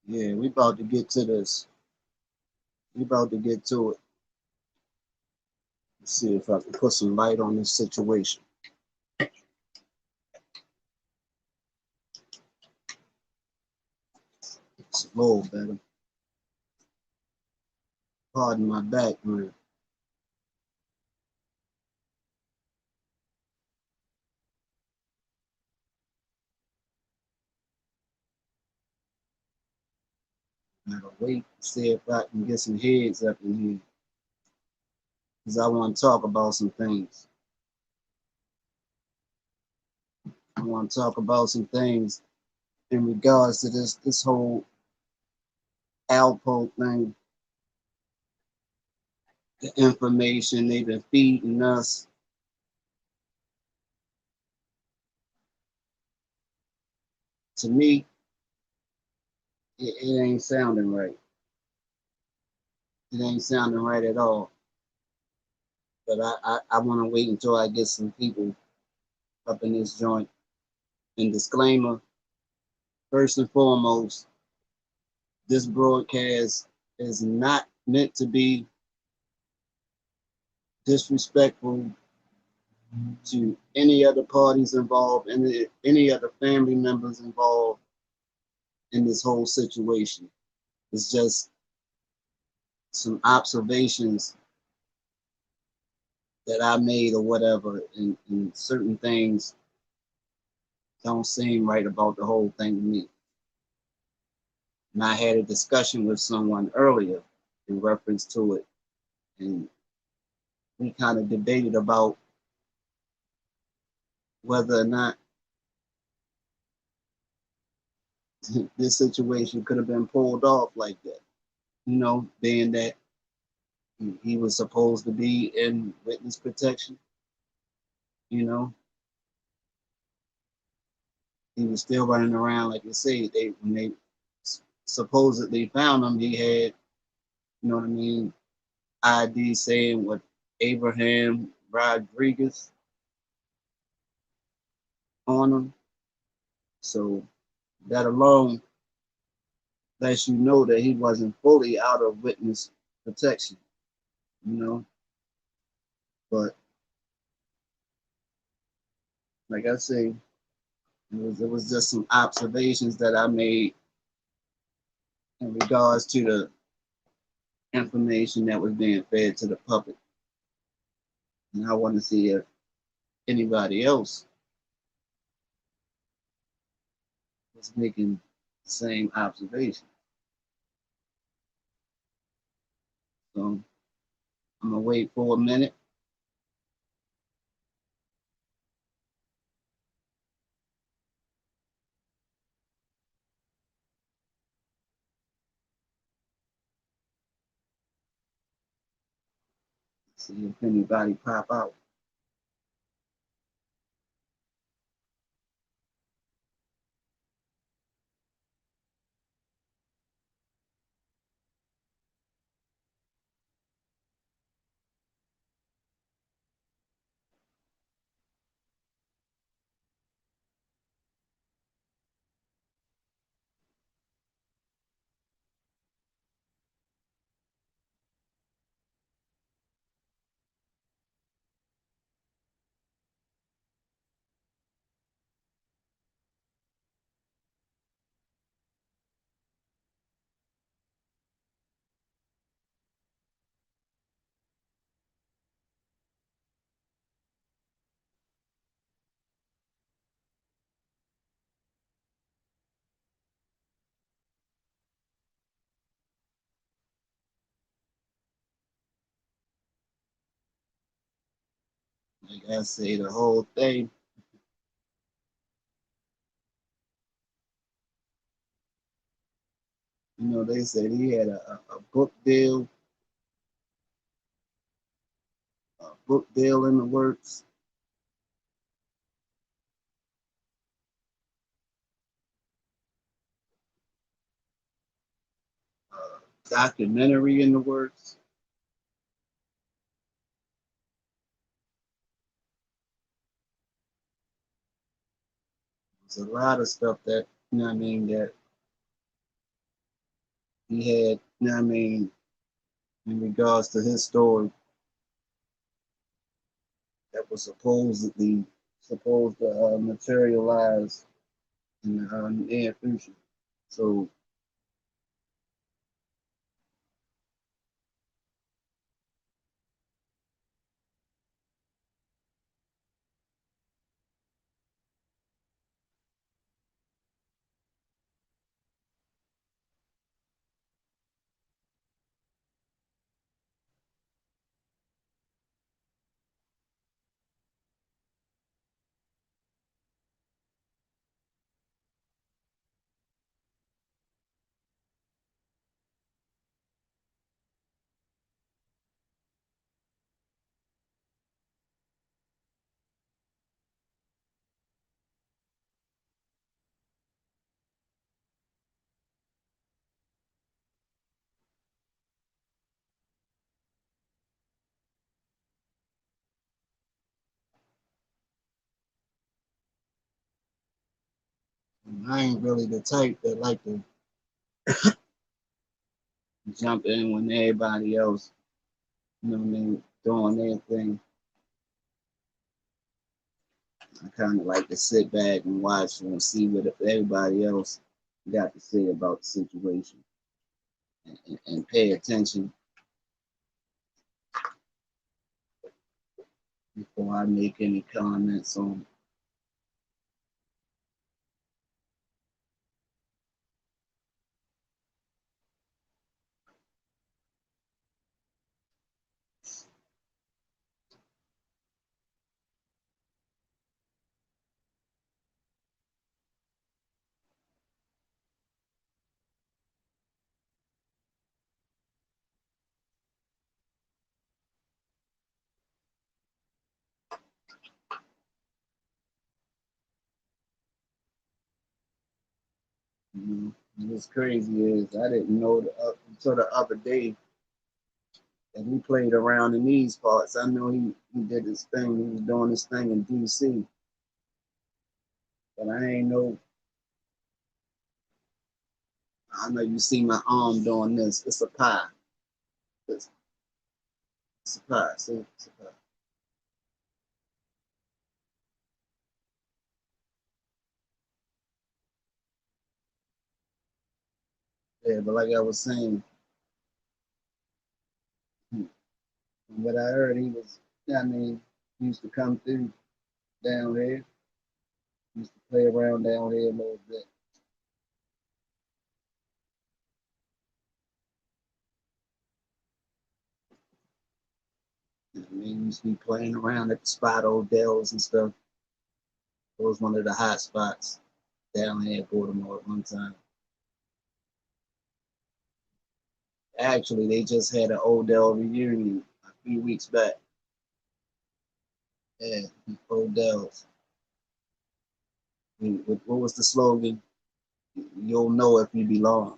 Yeah, we about to get to this. We about to get to it. Let's see if I can put some light on this situation. It's a little better. Pardon my background. Gotta wait to see if I can get some heads up in here. Because I want to talk about some things. I want to talk about some things in regards to this whole Alpo thing, the information they've been feeding us. To me, it ain't sounding right. It ain't sounding right at all. But I want to wait until I get some people up in this joint. And disclaimer, first and foremost, this broadcast is not meant to be disrespectful to any other parties involved, any other family members involved in this whole situation. It's just some observations that I made or whatever, and certain things don't seem right about the whole thing to me. And I had a discussion with someone earlier in reference to it, and we kind of debated about whether or not this situation could have been pulled off like that. You know, being that he was supposed to be in witness protection, you know, he was still running around like you say. They when they supposedly found him, he had, you know what I mean, ID saying what Abraham Rodriguez on him. So that alone lets you know that he wasn't fully out of witness protection, you know. But like I say, it was just some observations that I made in regards to the information that was being fed to the public. And I want to see if anybody else was making the same observation. So I'm gonna wait for a minute. See if anybody pop out. Like I say, the whole thing. You know, they said he had a book deal in the works, documentary in the works. There's a lot of stuff that, you know what I mean, that he had, you know what I mean, in regards to his story that was supposed to materialize in the near future. So I ain't really the type that like to jump in when everybody else, you know what I mean, doing their thing. I kind of like to sit back and watch and see what everybody else got to say about the situation and pay attention before I make any comments on. You know, what's crazy is I didn't know until the other day that he played around in these parts. I know he did his thing. He was doing his thing in DC, but I ain't know. I know you see my arm doing this. It's a pie. It's, it's a pie. See, it's a pie. Yeah, but like I was saying, from what I heard, he was. I mean, he used to come through down here. He used to play around down here a little bit. I mean, he used to be playing around at the spot Odell's and stuff. It was one of the hot spots down here in Baltimore at one time. Actually, they just had an Odell reunion a few weeks back. Yeah, Odell's. What was the slogan? You'll know if you belong.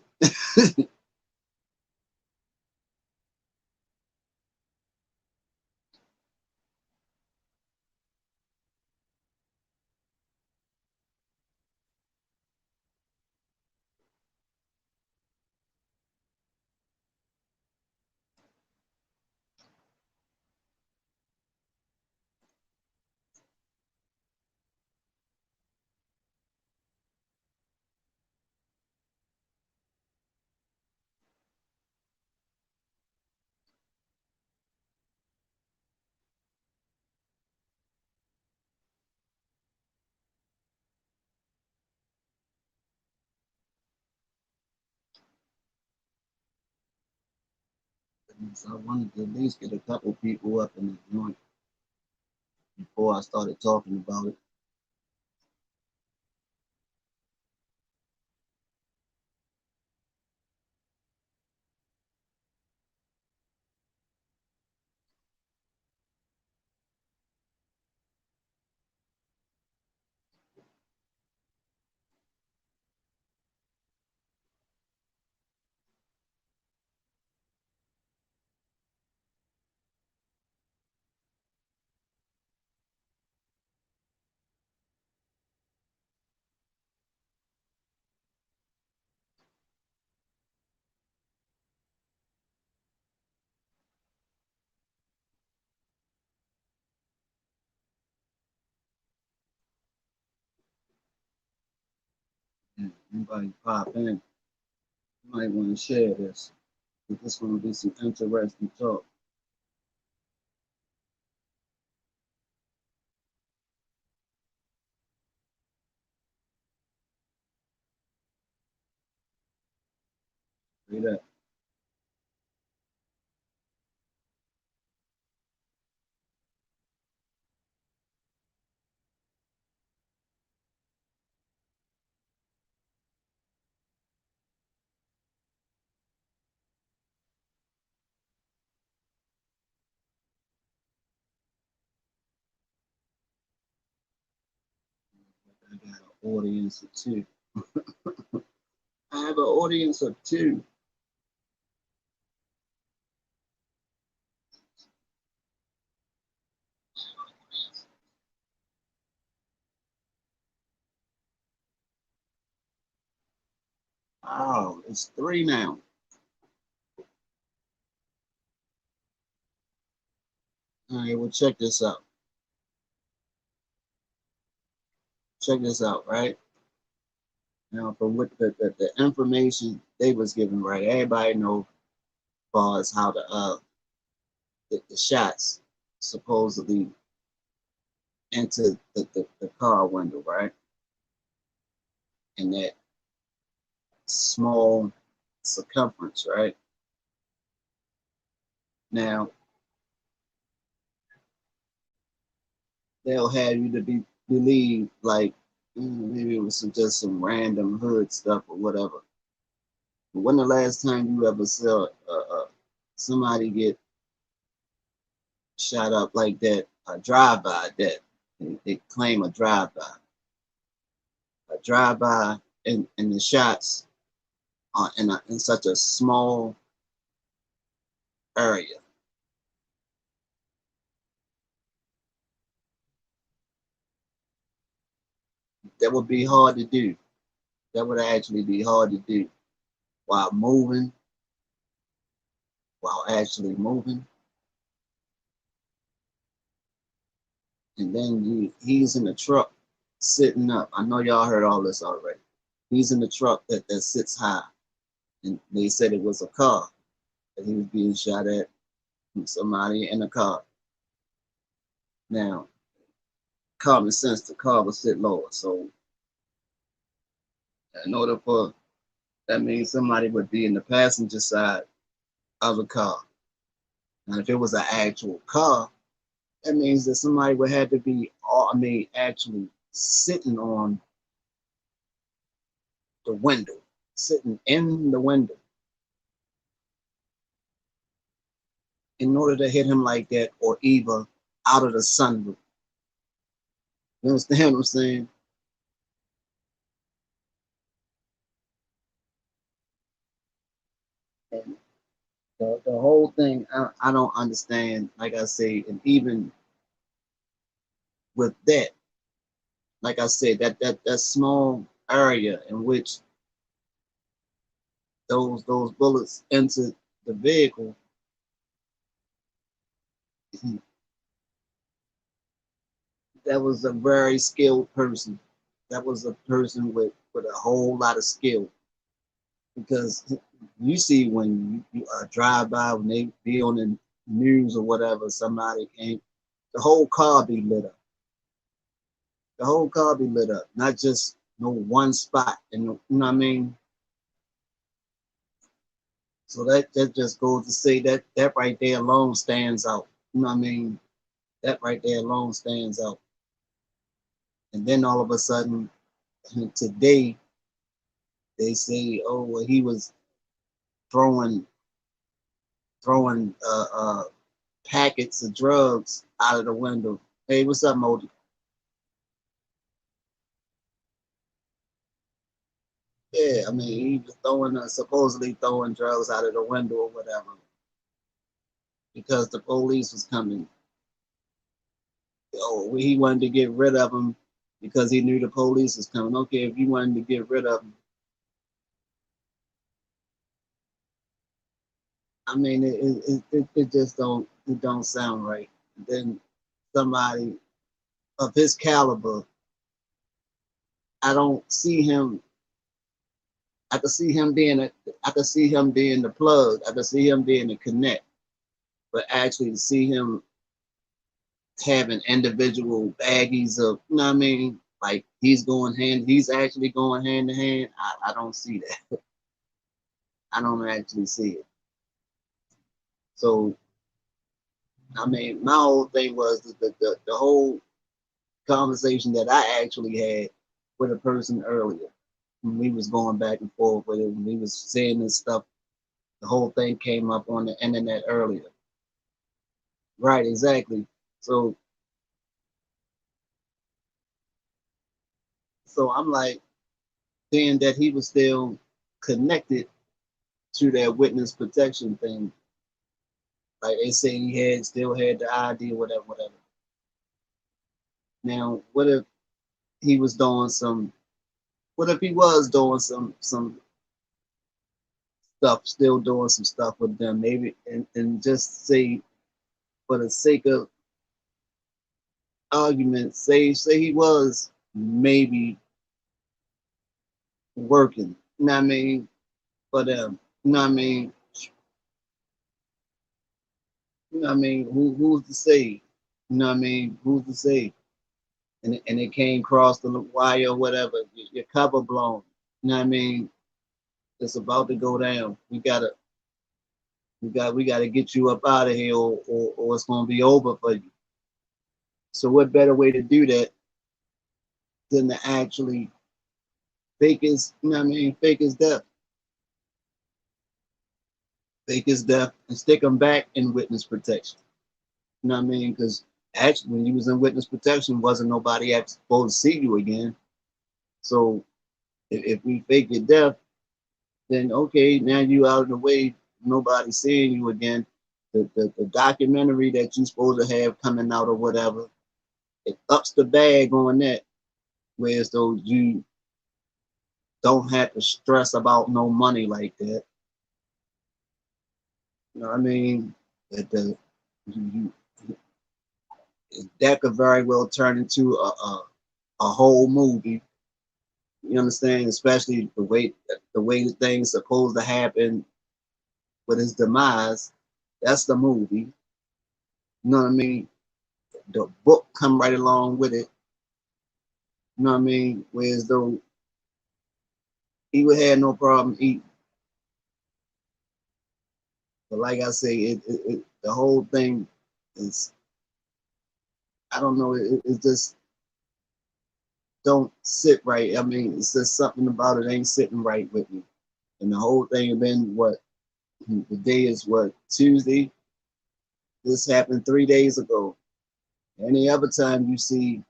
So I wanted to at least get a couple people up in the joint before I started talking about it. And anybody pop in, you might want to share this. This is going to be some interesting talk. Read up. I got an audience of two. I have an audience of two. Oh, it's three now. All right, well, check this out. Check this out, right? Now, from what the information they was given, right? Everybody know as far as how the shots supposedly entered the car window, right? In that small circumference, right? Now, they'll have you to believe like maybe it was just some random hood stuff or whatever. But when the last time you ever saw somebody get shot up like that, a drive-by that they claim a drive-by, and the shots are in such a small area. That would be hard to do. That would actually be hard to do while moving, while actually moving. And then he's in the truck sitting up. I know y'all heard all this already. He's in the truck that sits high. And they said it was a car that he was being shot at from somebody in a car. Now, common sense, the car was sit lower. So in order for that means somebody would be in the passenger side of the car. Now, if it was an actual car, that means that somebody would have to be, actually sitting on the window, sitting in the window in order to hit him like that, or either out of the sunroof. You understand what I'm saying? And the whole thing, I don't understand. Like I say, and even with that, like I said, that small area in which those bullets entered the vehicle, that was a very skilled person. That was a person with a whole lot of skill. Because you see when you drive by, when they be on the news or whatever, somebody came, the whole car be lit up. The whole car be lit up, not just no one spot. And you know what I mean? So that just goes to say that right there alone stands out. You know what I mean? That right there alone stands out. And then all of a sudden, today, they say, oh, well, he was throwing throwing packets of drugs out of the window. Hey, what's up, Modi? Yeah, I mean, he was throwing, supposedly throwing drugs out of the window or whatever because the police was coming. Oh, he wanted to get rid of him because he knew the police was coming. Okay, if you wanted to get rid of him, I mean, it just don't sound right. Then somebody of his caliber, I don't see him. I could see him being I could see him being the plug. I could see him being the connect. But actually to see him having individual baggies of, you know what I mean? Like he's actually going hand to hand. I don't see that. I don't actually see it. So, I mean, my whole thing was the whole conversation that I actually had with a person earlier. When we was going back and forth with it, when we was saying this stuff, the whole thing came up on the internet earlier. Right, exactly. So, so I'm like, seeing that he was still connected to that witness protection thing. Like they say he still had the ID, whatever, whatever. Now, he was doing some what if he was doing some stuff, still doing some stuff with them, maybe and just say for the sake of argument, say he was maybe working, you know what I mean, for them. You know what I mean? You know what I mean? Who's to say? You know what I mean? Who's to say? And it came across the wire or whatever, your cover blown. You know what I mean? It's about to go down. We gotta get you up out of here, or it's gonna be over for you. So what better way to do that than to actually you know what I mean, fake his death, and stick him back in witness protection. You know what I mean? Because actually, when you was in witness protection, wasn't nobody supposed to see you again. So if we fake your death, then okay, now you out of the way, nobody seeing you again. The documentary that you supposed to have coming out or whatever, it ups the bag on that, whereas though you don't have to stress about no money like that. You know what I mean? That you, that could very well turn into a whole movie. You understand? Especially the way things supposed to happen with his demise. That's the movie. You know what I mean? The book come right along with it. You know what I mean? Whereas though he would have no problem eating. But like I say, the whole thing is, I don't know, it just don't sit right. I mean, it's just something about it ain't sitting right with me. And the whole thing has been what, the day is what, Tuesday? This happened 3 days ago. Any other time you see,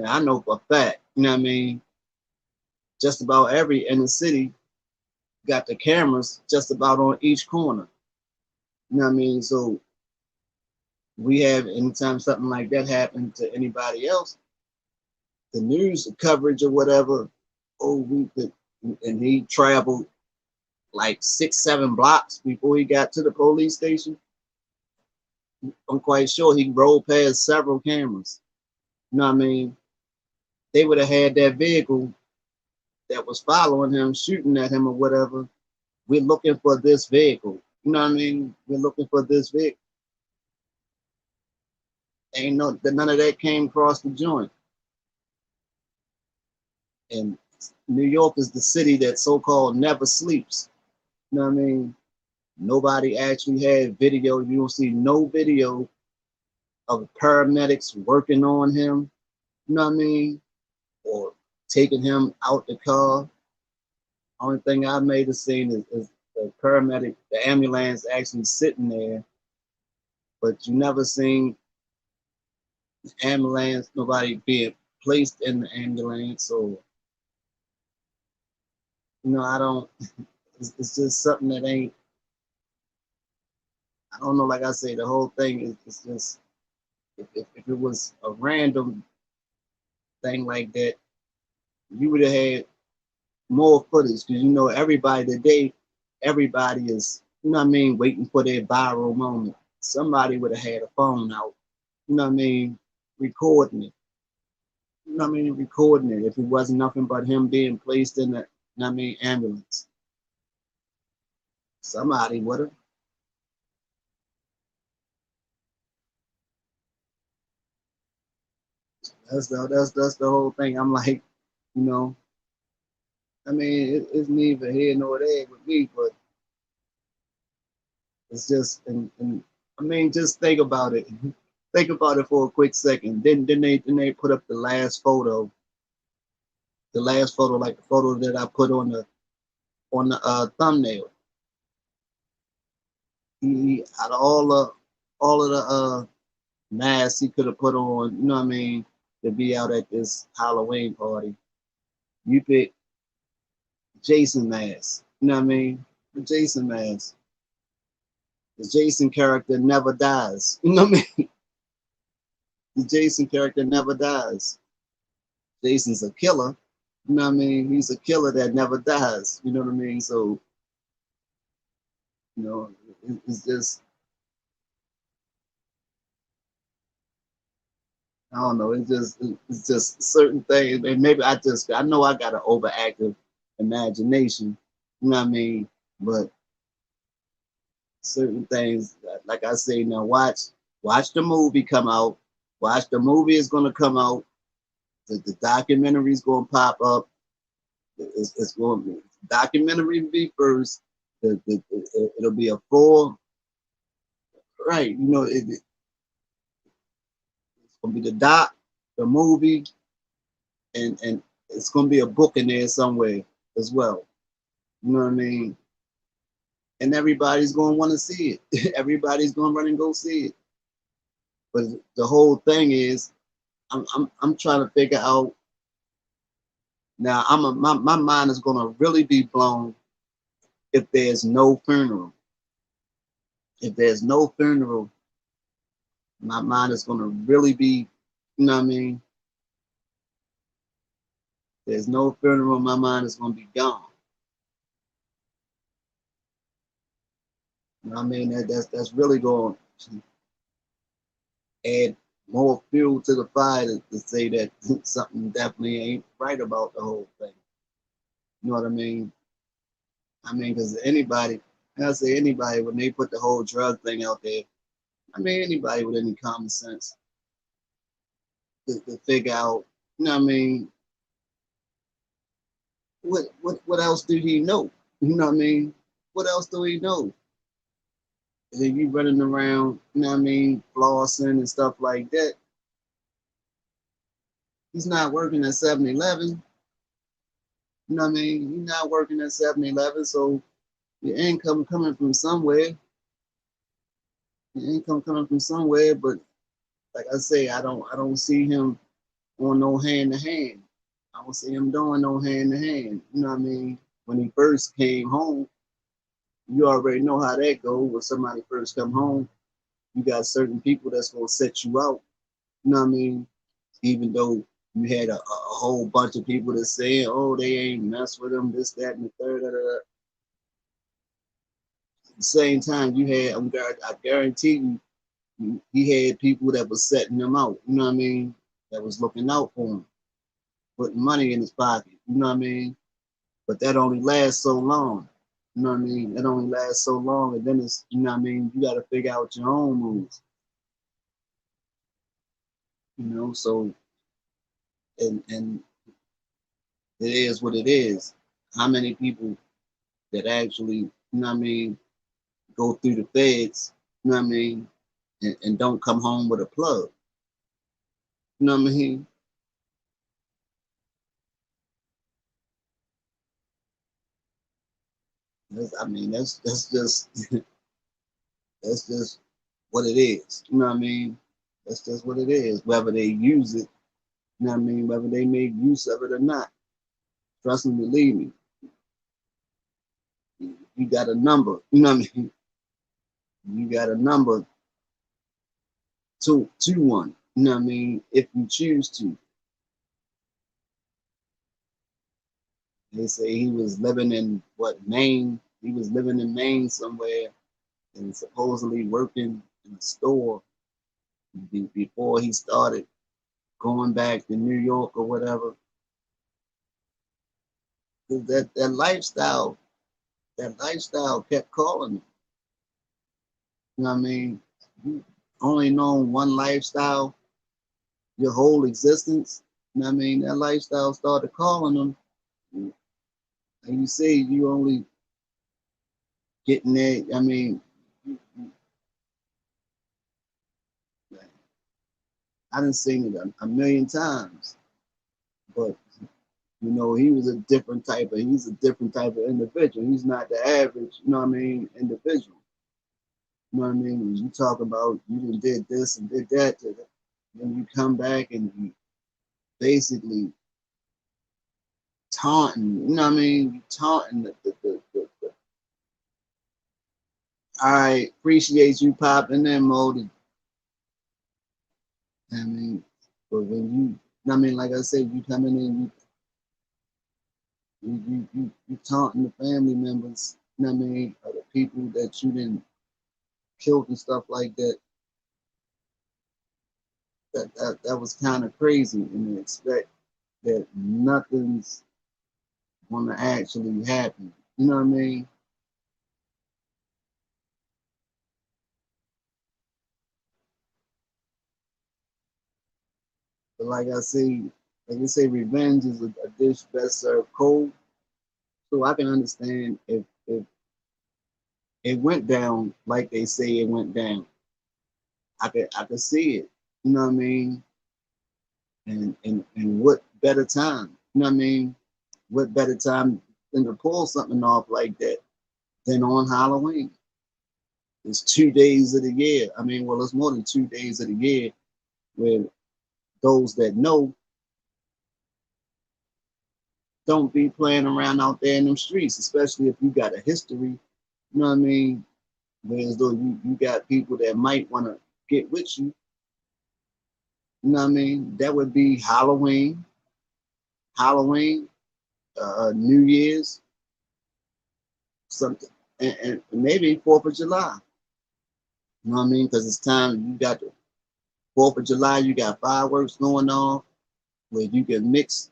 I know for a fact, you know what I mean? Just about every in the city got the cameras just about on each corner. You know what I mean? So we have, anytime something like that happened to anybody else, the news coverage or whatever, oh, and he traveled like 6, 7 blocks before he got to the police station. I'm quite sure he rolled past several cameras. You know what I mean? They would have had that vehicle that was following him, shooting at him or whatever. We're looking for this vehicle. You know what I mean? We're looking for this vehicle. Ain't none of that came across the joint. And New York is the city that so-called never sleeps. You know what I mean? Nobody actually had video. You don't see no video of paramedics working on him. You know what I mean? Or taking him out the car. Only thing I made a scene is the paramedic, the ambulance actually sitting there, but you never seen the ambulance, nobody being placed in the ambulance. Or, I don't, it's just something that ain't, I don't know, like I say, the whole thing is just, if it was a random thing like that, you would have had more footage, because everybody today, everybody is, what I mean, waiting for their viral moment. Somebody would have had a phone out, you know what I mean, recording it. You know what I mean, recording it. If it wasn't nothing but him being placed in You know what I mean? Ambulance. Somebody with her. That's the whole thing. I'm like, you know, I mean, it's neither here nor there with me, but it's just, and I mean, just think about it. Think about it for a quick second. Then they put up the last photo, like the photo that I put on the thumbnail. He out of all of the masks he could have put on, you know what I mean, to be out at this Halloween party. You pick Jason mask, you know what I mean? The Jason mask. The Jason character never dies. You know what I mean? The Jason character never dies. Jason's a killer. You know what I mean? He's a killer that never dies. You know what I mean? So, you know, it's just, I don't know. It's just certain things. And maybe I know I got an overactive imagination. You know what I mean? But certain things, like I say now, watch the movie come out. Watch the movie is gonna come out. The documentary is gonna pop up. It's going to be documentary be first. It'll be a full right. You know, it's gonna be the doc, the movie, and it's gonna be a book in there somewhere as well. You know what I mean? And everybody's gonna want to see it. Everybody's gonna run and go see it. But the whole thing is, I'm trying to figure out now. My mind is gonna really be blown if there's no funeral. If there's no funeral, my mind is gonna really be, you know what I mean? There's no funeral, my mind is gonna be gone. You know what I mean? That's really going to add more fuel to the fire to say that something definitely ain't right about the whole thing. You know what I mean? I mean, because anybody, I say anybody, when they put the whole drug thing out there, I mean, anybody with any common sense to figure out, you know what I mean, what else do he know? You know what I mean? What else do he know? And then you running around, you know what I mean, flossing and stuff like that. He's not working at 7-Eleven. You know what I mean? You're not working at 7-Eleven, so your income coming from somewhere. Your income coming from somewhere, but like I say, I don't see him on no hand to hand. I don't see him doing no hand to hand. You know what I mean? When he first came home, you already know how that goes. When somebody first come home, you got certain people that's gonna set you out. You know what I mean? Even though you had a whole bunch of people that saying, "Oh, they ain't mess with him," this, that, and the third. Da, da, da. At the same time, you had, I guarantee you, he had people that was setting him out. You know what I mean? That was looking out for him, putting money in his pocket. You know what I mean? But that only lasts so long. You know what I mean? That only lasts so long, and then it's, you know what I mean? You got to figure out your own moves. You know, so and it is what it is. How many people that actually, you know what I mean, go through the feds, you know what I mean, and don't come home with a plug. You know what I mean? I mean, that's just that's just what it is. You know what I mean? That's just what it is. Whether they use it, you know what I mean, whether they make use of it or not. Trust me, believe me. You got a number, you know what I mean? You got a number to one, you know what I mean, if you choose to. They say he was living in what, Maine? He was living in Maine somewhere and supposedly working in a store before he started going back to New York or whatever. That lifestyle kept calling me. You know what I mean? You only known one lifestyle your whole existence. You know what I mean? That lifestyle started calling them. And you say you only getting there. I mean, I didn't sing it a million times, but he was he's a different type of individual. He's not the average, individual. You know what I mean? When you talk about you did this and did that, then you come back and you basically taunting, you know what I mean? You taunting the I appreciate you popping in, Modi. I mean, but when like I said, you coming in, you taunting the family members, you know what I mean, or the people that you didn't killed and stuff like that. That was kind of crazy, and to expect that nothing's gonna actually happen. You know what I mean? But like I say, revenge is a dish best served cold. So I can understand if it went down like they say it went down. I could see it. You know what I mean? And what better time? You know what I mean? What better time than to pull something off like that than on Halloween? It's 2 days of the year. I mean, well, it's more than 2 days of the year where those that know don't be playing around out there in them streets, especially if you got a history. You know what I mean? Whereas though you got people that might want to get with you. You know what I mean? That would be Halloween, New Year's, something, and maybe 4th of July. You know what I mean? Because it's time you got the 4th of July, you got fireworks going on where you can mix,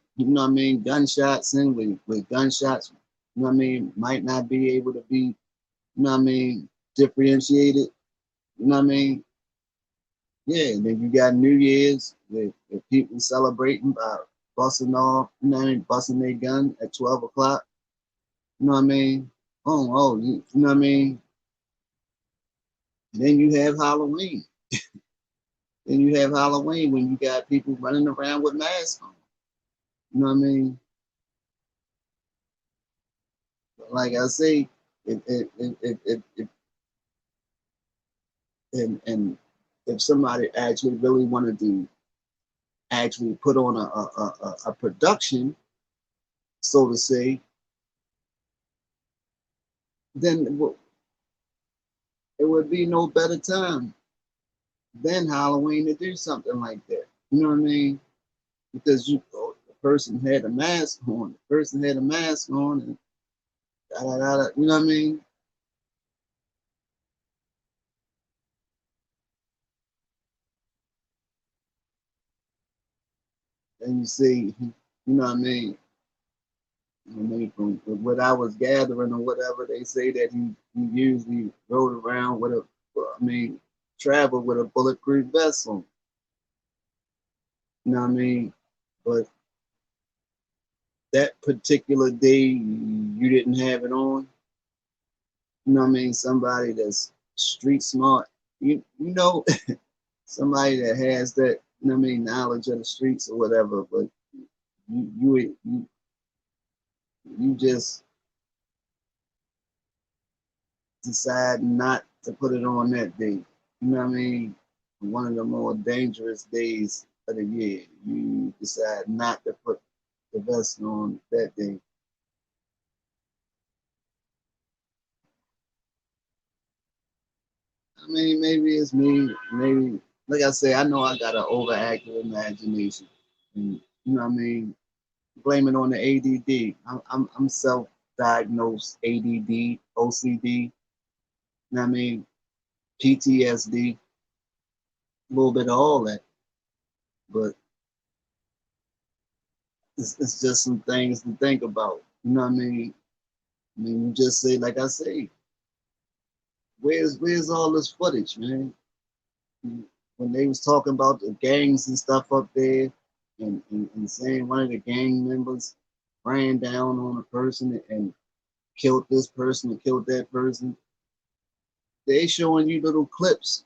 gunshots in with gunshots. You know what I mean? Might not be able to be, differentiated. You know what I mean? Yeah, and then you got New Year's with people celebrating by busting off, busting their gun at 12 o'clock. You know what I mean? You know what I mean? And then you have Halloween. Then you have Halloween when you got people running around with masks on. You know what I mean? Like I say, it and if somebody actually really wanted to actually put on a production, so to say, then it would be no better time than Halloween to do something like that. You know what I mean? Because the person had a mask on, the person had a mask on, and da, da, da, da, you know what I mean? And you see, you know what I mean? I mean, from what I was gathering or whatever, they say that he usually rode around with traveled with a bulletproof vest on. You know what I mean? But that particular day, you didn't have it on. You know what I mean? Somebody that's street smart. You know, somebody that has that. You know what I mean? Knowledge of the streets or whatever. But you just decide not to put it on that day. You know what I mean? One of the more dangerous days of the year. You decide not to put the vest on that day. I mean, maybe it's me. Maybe, like I say, I know I got an overactive imagination. And, you know what I mean? Blame it on the ADD. I'm self-diagnosed ADD, OCD. You know what I mean? PTSD, a little bit of all that. But it's just some things to think about. You know what I mean? I mean, you just say, like I say, where's all this footage, man? When they was talking about the gangs and stuff up there, and saying one of the gang members ran down on a person and killed this person and killed that person, they showing you little clips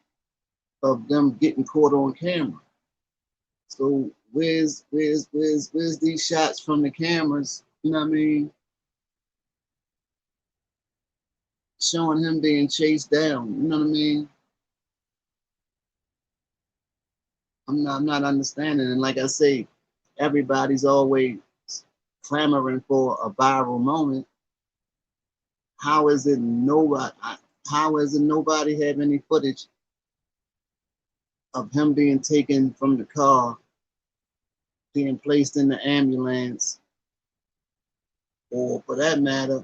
of them getting caught on camera. So where's these shots from the cameras? You know what I mean? Showing him being chased down. You know what I mean? I'm not understanding. And like I say, everybody's always clamoring for a viral moment. How is it nobody? How is it nobody have any footage of him being taken from the car, being placed in the ambulance, or for that matter,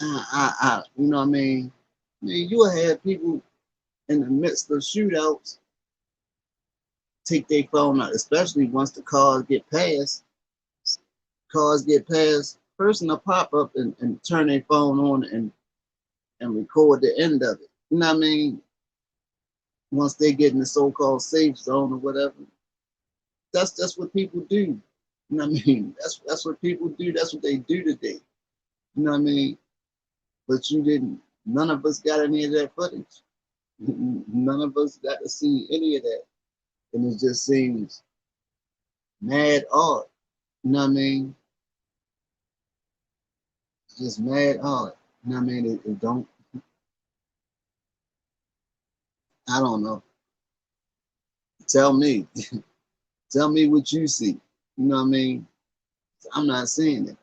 you know what I mean? I mean, you will have people in the midst of shootouts take their phone out, especially once the cars get past. Cars get past, person will pop up and turn their phone on and record the end of it. You know what I mean? Once they get in the so-called safe zone or whatever. That's what people do. You know what I mean? That's what people do. That's what they do today. You know what I mean? But you didn't. None of us got any of that footage. None of us got to see any of that, and it just seems mad art. You know what I mean? It's just mad art. You know what I mean? It don't. I don't know. Tell me. Tell me what you see. You know what I mean? I'm not seeing it.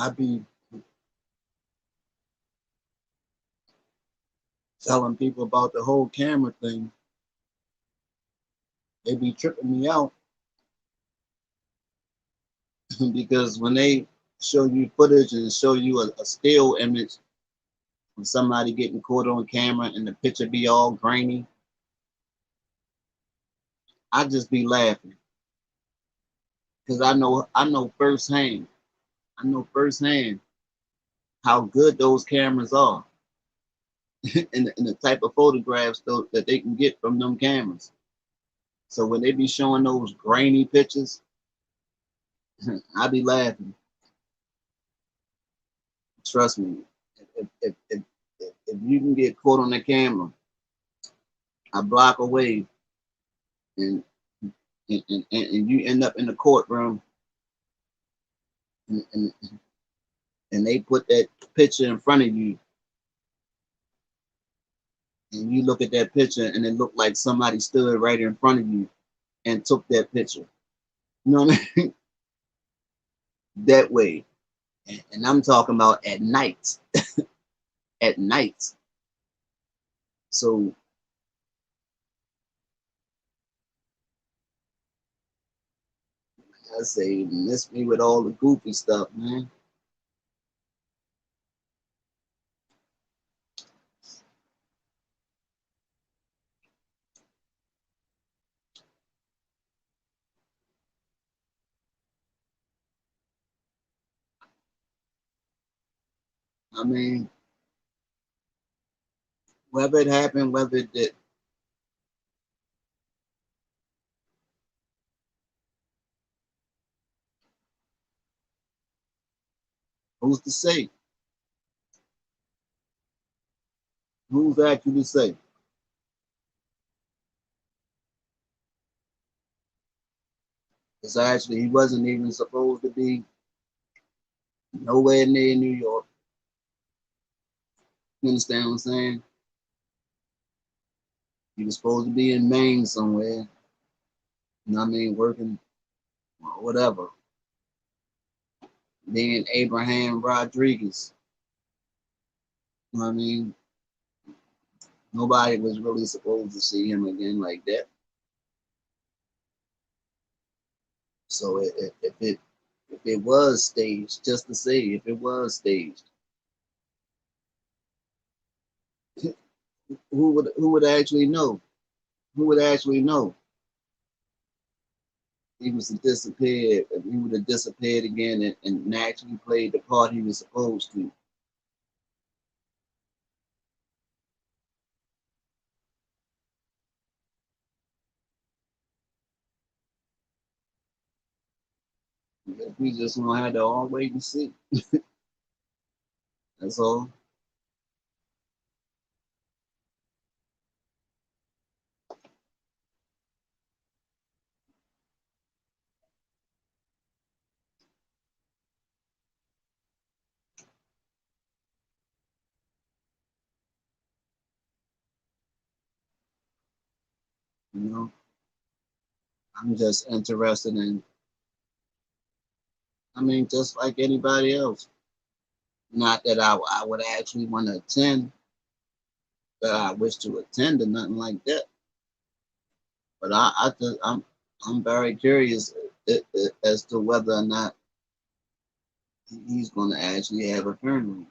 I be telling people about the whole camera thing. They be tripping me out because when they show you footage and show you a still image of somebody getting caught on camera and the picture be all grainy, I just be laughing because I know firsthand. I know firsthand how good those cameras are and the type of photographs that they can get from them cameras. So when they be showing those grainy pictures, I be laughing. Trust me. If you can get caught on the camera a block away and and you end up in the courtroom and, and, and they put that picture in front of you and you look at that picture and it looked like somebody stood right in front of you and took that picture. You know what I mean? That way. And I'm talking about at night. At night. So I say, miss me with all the goofy stuff, man. I mean, whether it happened, whether it did, who's to say? Who's actually to say? Because actually, he wasn't even supposed to be nowhere near New York. You understand what I'm saying? He was supposed to be in Maine somewhere. You know what I mean? Working or whatever. Being Abraham Rodriguez. You know what I mean? Nobody was really supposed to see him again like that. So if it If it was staged, just to say, if it was staged, who would actually know? Who would actually know? He was disappeared. He would have disappeared again and actually played the part he was supposed to. We just gonna have to all wait and see. That's all. You know, I'm just interested in. I mean, just like anybody else. Not that I would actually want to attend, that I wish to attend or nothing like that. But I'm very curious as to whether or not he's going to actually have a funeral.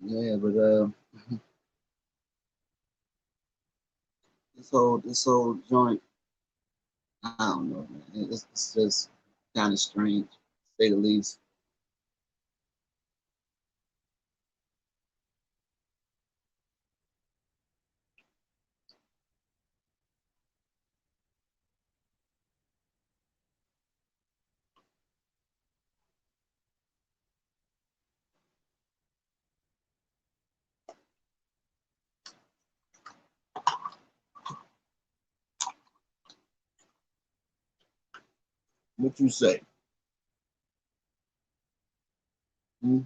Yeah, but this whole joint, I don't know, man. It's just kind of strange, to say the least. What you say? Hmm?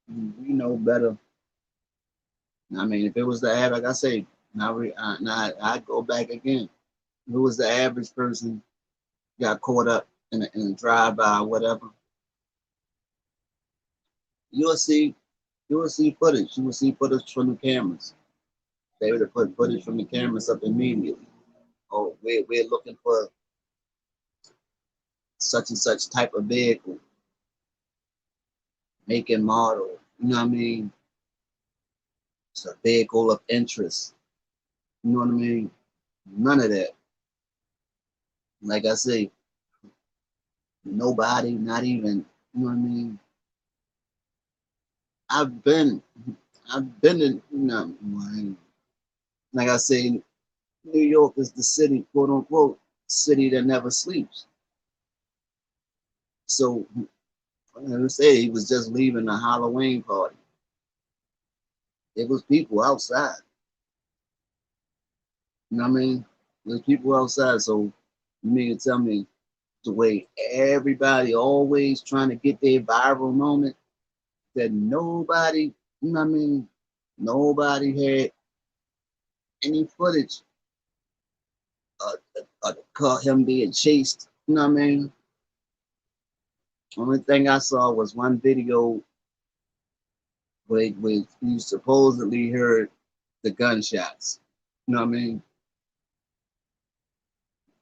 We know better. I mean, if it was the average, like I say, now I go back again. If it was the average person got caught up in a drive-by or whatever, you'll see you'll see footage. You will see footage from the cameras. They would have put footage from the cameras up immediately. Oh, we're looking for such and such type of vehicle, make and model. You know what I mean? It's a vehicle of interest. You know what I mean? None of that. Like I say, nobody, not even, you know what I mean? I've been, I've been in, like I say, New York is the city, quote unquote, city that never sleeps. So, like I say, he was just leaving a Halloween party. It was people outside. You know what I mean? There's people outside. So, you mean to tell me the way everybody always trying to get their viral moment that nobody, you know what I mean? Nobody had any footage caught him being chased. You know what I mean? Only thing I saw was one video where you supposedly heard the gunshots. You know what I mean?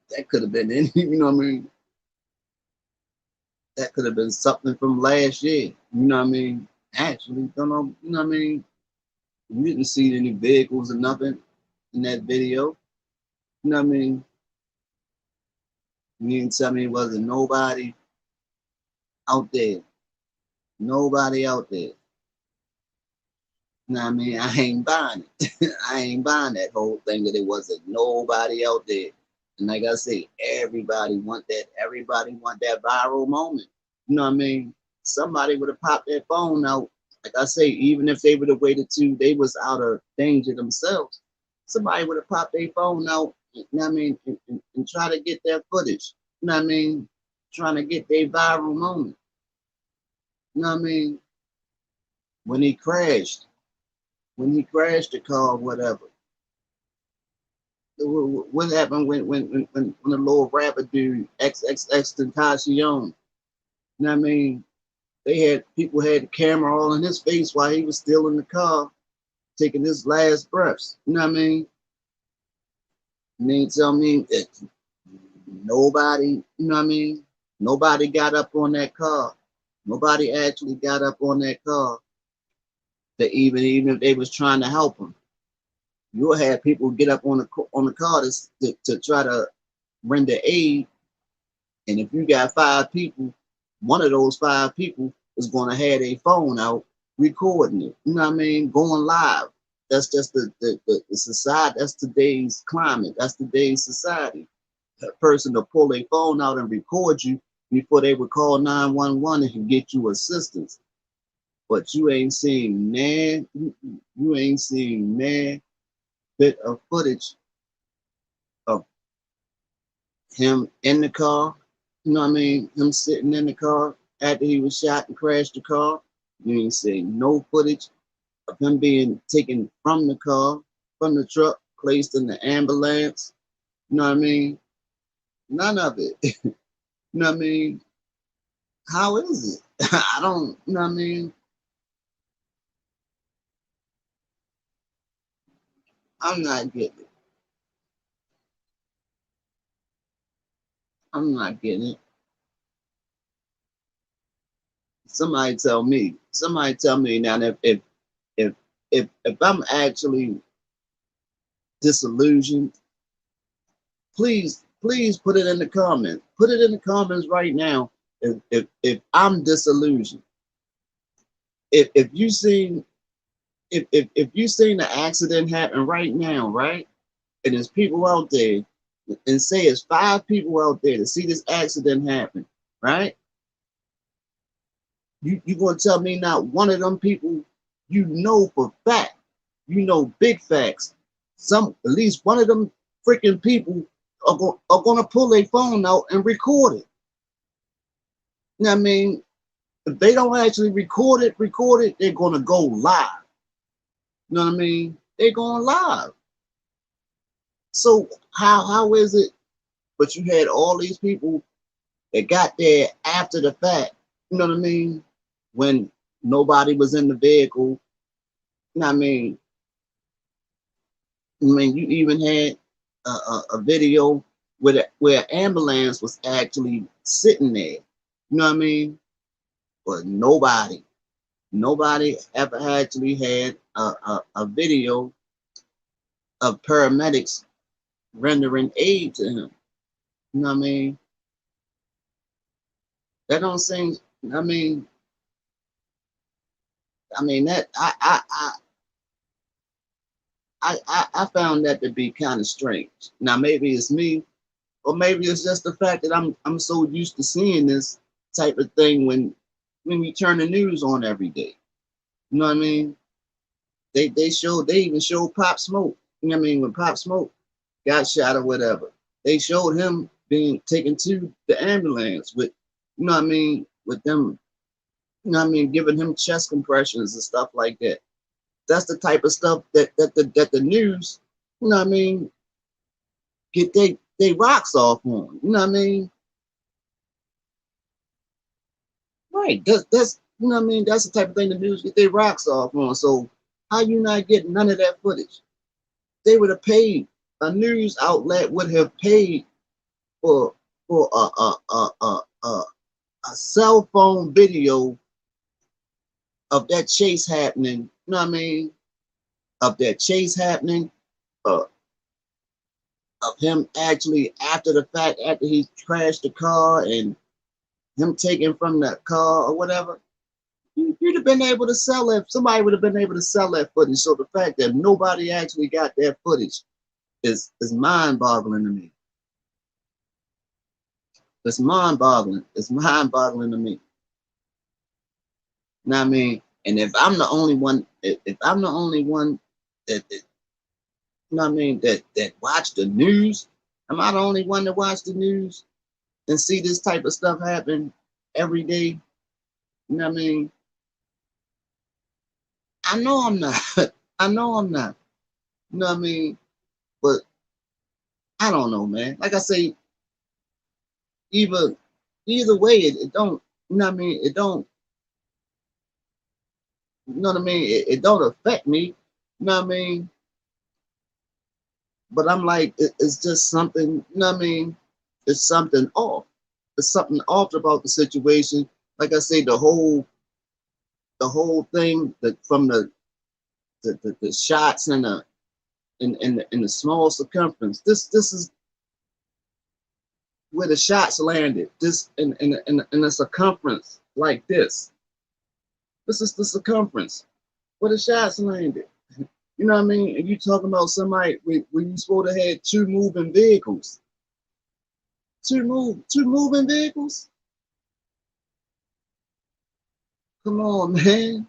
That could have been any. You know what I mean? That could have been something from last year. You know what I mean? Actually, don't know. You know what I mean? You didn't see any vehicles or nothing in that video. You know what I mean? You didn't tell me it wasn't nobody out there. Nobody out there. You know what I mean? I ain't buying it. I ain't buying that whole thing that it wasn't nobody out there. And like I say, everybody want that. Everybody want that viral moment. You know what I mean? Somebody would have popped their phone out. Like I say, even if they would have waited till they was out of danger themselves, somebody would have popped their phone out. You know what I mean? And try to get their footage. You know what I mean? Trying to get their viral moment. You know what I mean? When he crashed, the car, whatever. What happened when the little rapper dude XXX Tentacion? You know what I mean? They had people had the camera all in his face while he was still in the car taking his last breaths. You know what I mean? And they tell me that nobody, you know what I mean? Nobody got up on that car. Nobody actually got up on that car. That even if they was trying to help him, you'll have people get up on the car to try to render aid. And if you got 5 people, one of those 5 people is going to have a phone out recording it. You know what I mean? Going live. That's just the society. That's today's climate. That's today's society. A person to pull a phone out and record you before they would call 911 and can get you assistance. But you ain't seen man. You ain't seen man bit of footage of him in the car. You know what I mean? Him sitting in the car after he was shot and crashed the car. You ain't seen no footage of him being taken from the car, from the truck, placed in the ambulance. You know what I mean? None of it. You know what I mean? How is it? I don't, you know what I mean? I'm not getting it. I'm not getting it. Somebody tell me. Somebody tell me now that if if I'm actually disillusioned, please put it in the comments. Put it in the comments right now. If I'm disillusioned, if you seen if you seen the accident happen right now, right, and there's people out there, and say it's 5 people out there to see this accident happen, right? You gonna tell me not one of them people, you know for fact, you know big facts, some at least one of them freaking people are gonna pull their phone out and record it. You know what I mean? If they don't actually record it, they're gonna go live. You know what I mean? They're going live. So how is it? But you had all these people that got there after the fact. You know what I mean? When nobody was in the vehicle. You know what I mean? You even had a video where an ambulance was actually sitting there. You know what I mean? But nobody ever actually had a video of paramedics rendering aid to him. You know what I mean? That don't seem. I mean, that I found that to be kind of strange. Now maybe it's me, or maybe it's just the fact that I'm so used to seeing this type of thing when we turn the news on every day. You know what I mean? They even showed Pop Smoke. You know what I mean? When Pop Smoke got shot or whatever, they showed him being taken to the ambulance with, you know what I mean, with them, you know what I mean, giving him chest compressions and stuff like that. That's the type of stuff that the news, you know what I mean, get they rocks off on. You know what I mean? Right. That's you know what I mean. That's the type of thing the news get their rocks off on. So how you not getting none of that footage? They would have paid. A news outlet would have paid for a a cell phone video of that chase happening, you know what I mean? Of that chase happening, uh, of him actually after the fact, after he crashed the car and him taking from the car or whatever, you'd have been able to sell it. Somebody would have been able to sell that footage. So the fact that nobody actually got that footage is mind-boggling to me. It's mind-boggling. It's mind-boggling to me. You know what I mean? And if I'm the only one, if I'm the only one that you know what I mean, that watch the news, am I the only one that watch the news and see this type of stuff happen every day? You know what I mean? I know I'm not. I know I'm not. You know what I mean? But I don't know, man. Like I say, either either way, it don't. You know what I mean? It don't. You know what I mean? It don't affect me. You know what I mean? But I'm like, it's just something. You know what I mean? It's something off. It's something off about the situation. Like I say, the whole thing that from the shots and the small circumference. This is where the shots landed. This in a circumference like this. This is the circumference where the shots landed. You know what I mean? And you talking about somebody when you supposed to have two moving vehicles. Two moving vehicles? Come on, man.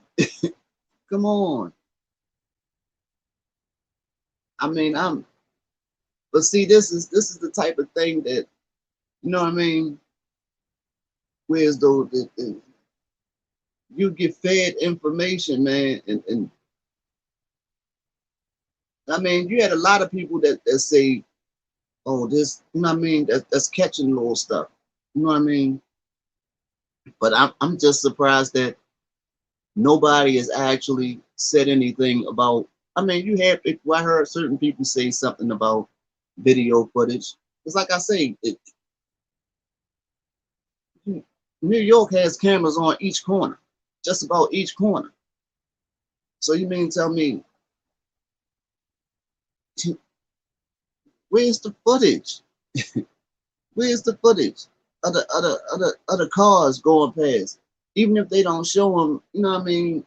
Come on. I mean, but see, this is the type of thing that, you know what I mean? Whereas though you get fed information, man, and I mean, you had a lot of people that say, oh, this, you know what I mean? That's catching little stuff. You know what I mean? But I'm just surprised that nobody has actually said anything about. I mean, you have. I heard certain people say something about video footage. It's like I say, New York has cameras on each corner, just about each corner. So you mean tell me where's the footage? Where's the footage of the cars going past? Even if they don't show them, you know what I mean,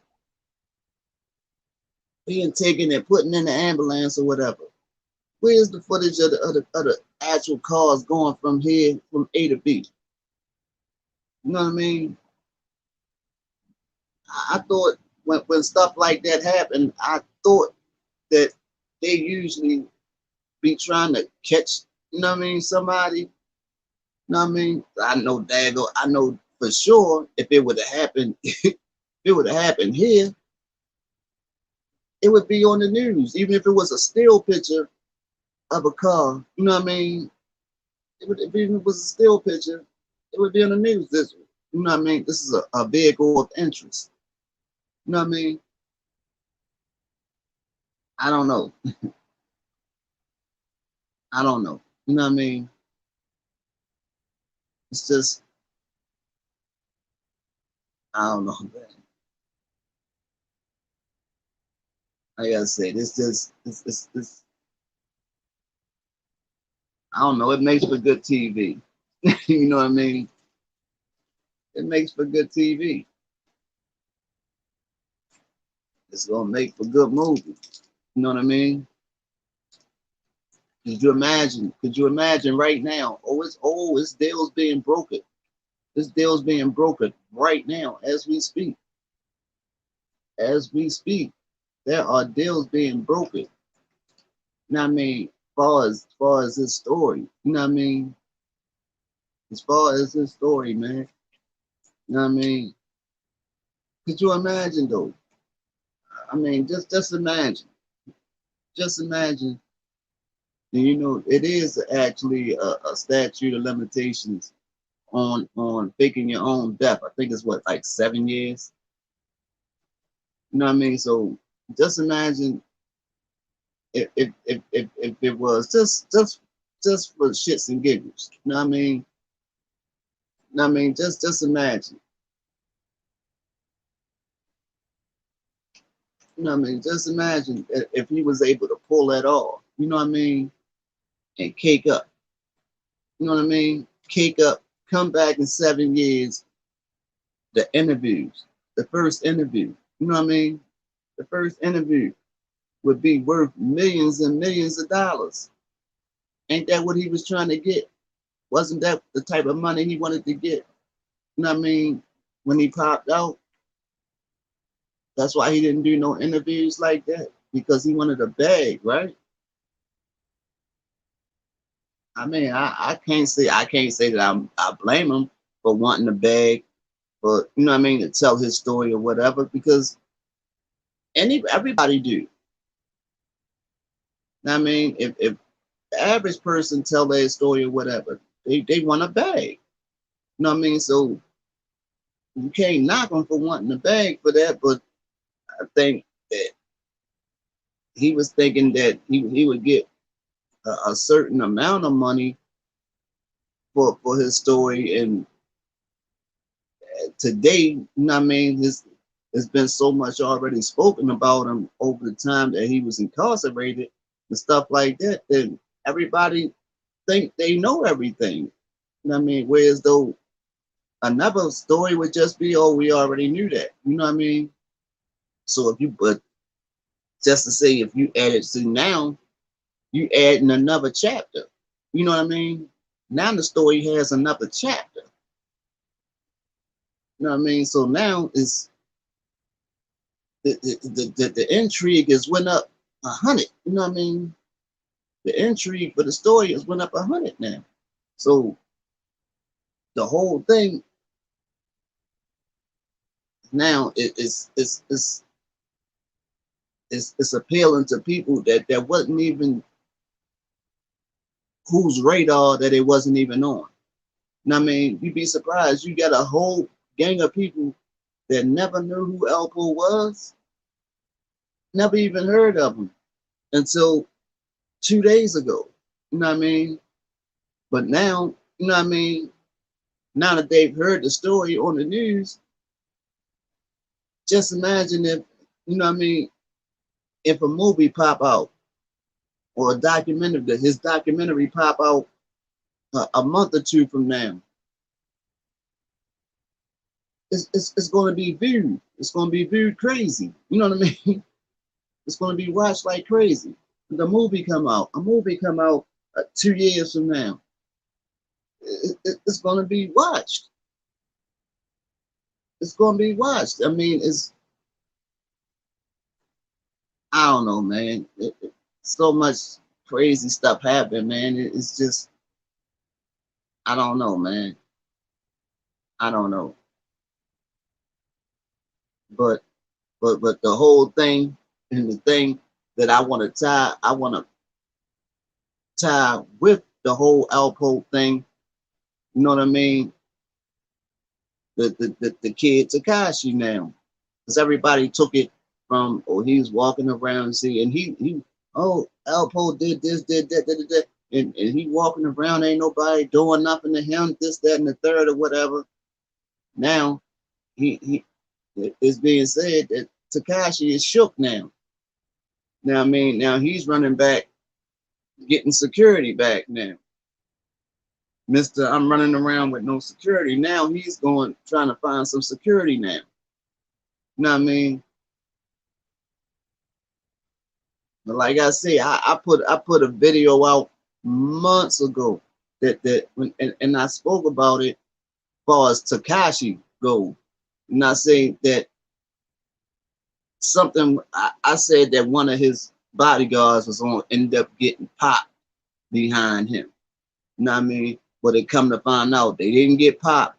being taken and putting in the ambulance or whatever. Where's the footage of the actual cars going from here from A to B? You know what I mean? I thought when stuff like that happened, I thought that they usually be trying to catch, you know what I mean, somebody. You know what I mean? I know for sure if it would have happened, if it would have happened here, it would be on the news. Even if it was a still picture of a car, you know what I mean? If even if it was a still picture, it would be on the news. This, you know what I mean? This is a vehicle of interest. You know what I mean? I don't know. I don't know. You know what I mean? It's just, I don't know. I gotta say, this, I don't know. It makes for good TV. You know what I mean? It makes for good TV. It's gonna make for good movie. You know what I mean? Could you imagine? Could you imagine right now? This deal's being broken. This deal's being broken right now as we speak. As we speak, there are deals being broken. You know what I mean? As far as this story, you know what I mean? As far as this story, man. You know what I mean? Could you imagine though? I mean, just imagine. Just imagine. And you know, it is actually a statute of limitations on faking your own death. I think it's what, like 7 years. You know what I mean? So just imagine if it was just for shits and giggles. You know what I mean? I mean, just imagine. You know what I mean? Just imagine if he was able to pull that off. You know what I mean? And cake up. You know what I mean? Cake up. Come back in 7 years. The interviews, the first interview. You know what I mean? The first interview would be worth millions and millions of dollars. Ain't that what he was trying to get? Wasn't that the type of money he wanted to get? You know what I mean? When he popped out, that's why he didn't do no interviews like that because he wanted a bag, right? I mean, I can't say that I blame him for wanting a bag, but you know what I mean, to tell his story or whatever, because everybody do. You know what I mean, if the average person tell their story or whatever, they want a bag. You know what I mean? So you can't knock him for wanting a bag for that, but I think that he was thinking that he would get a certain amount of money for his story. And today, you know what I mean, there's been so much already spoken about him over the time that he was incarcerated and stuff like that, that everybody think they know everything. You know what I mean? Whereas though another story would just be, oh, we already knew that. You know what I mean? So if you, but just to say, if you add it to now, you add in another chapter. You know what I mean? Now the story has another chapter. You know what I mean? So now is the intrigue is went up 100. You know what I mean? The intrigue for the story has went up 100 now. So the whole thing now it's appealing to people that wasn't even whose radar that it wasn't even on. You know what I mean? You'd be surprised. You got a whole gang of people that never knew who Alpo was, never even heard of him until 2 days ago. You know what I mean? But now, you know what I mean? Now that they've heard the story on the news, just imagine if, you know what I mean, if a movie pop out or a documentary, his documentary pop out a month or two from now, it's going to be viewed. It's going to be viewed crazy. You know what I mean? It's going to be watched like crazy. The movie come out. A movie come out 2 years from now. It's going to be watched. It's going to be watched. I mean, I don't know, man. So much crazy stuff happened, man. It's just, I don't know, man. I don't know. But but the whole thing and the thing that I want to tie with the whole Alpo thing. You know what I mean? The kid Takashi now, because everybody took it from, oh, he's walking around and see, and he oh, Alpo did this, did that, did that, and he walking around, ain't nobody doing nothing to him, this, that, and the third or whatever. Now he it's being said that Takashi is shook now. Now I mean, now he's running back, getting security back now. Mister, I'm running around with no security. Now he's going trying to find some security now. You know what I mean? But like I say, I put a video out months ago that when and I spoke about it as far as Takashi goes. And I say that something I said that one of his bodyguards was going to end up getting popped behind him. You know what I mean? But it come to find out they didn't get popped,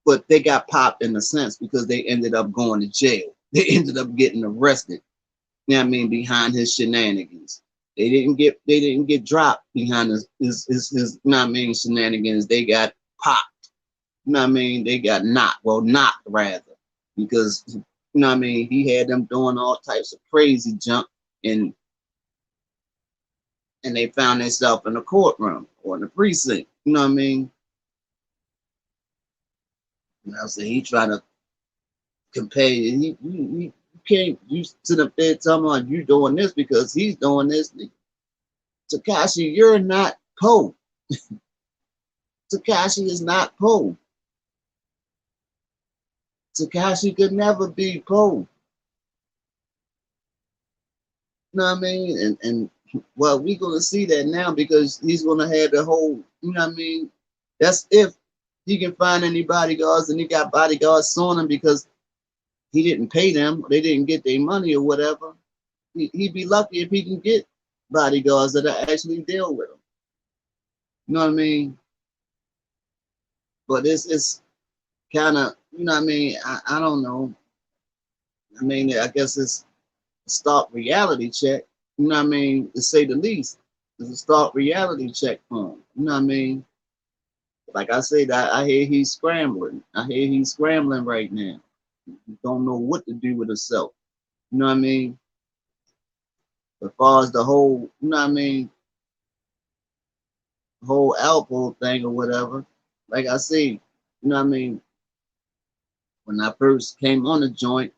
but they got popped in a sense because they ended up going to jail. They ended up getting arrested. You know what I mean? Behind his shenanigans. They didn't get dropped behind his you know what I mean, shenanigans. They got popped. You know what I mean? They got knocked. Well, knocked rather. Because you know what I mean, he had them doing all types of crazy junk, and they found themselves in the courtroom or in the precinct. You know what I mean? I say he trying to compare you. You can't you sit up there talking about you doing this because he's doing this. Takashi, you're not Poe. Takashi is not Poe. Takashi could never be Poe. You know what I mean? And well, we're gonna see that now because he's gonna have the whole. You know what I mean? That's if he can find any bodyguards, and he got bodyguards suing him because he didn't pay them, they didn't get their money or whatever. He'd be lucky if he can get bodyguards that actually deal with him. You know what I mean? But it's kind of, you know what I mean? I don't know. I mean, I guess it's a stark reality check. You know what I mean? To say the least, it's a stark reality check for him. You know what I mean? Like I said, I hear he's scrambling. I hear he's scrambling right now. He don't know what to do with himself. You know what I mean? As far as the whole, you know what I mean, whole Alpo thing or whatever. Like I say, you know what I mean, when I first came on the joint,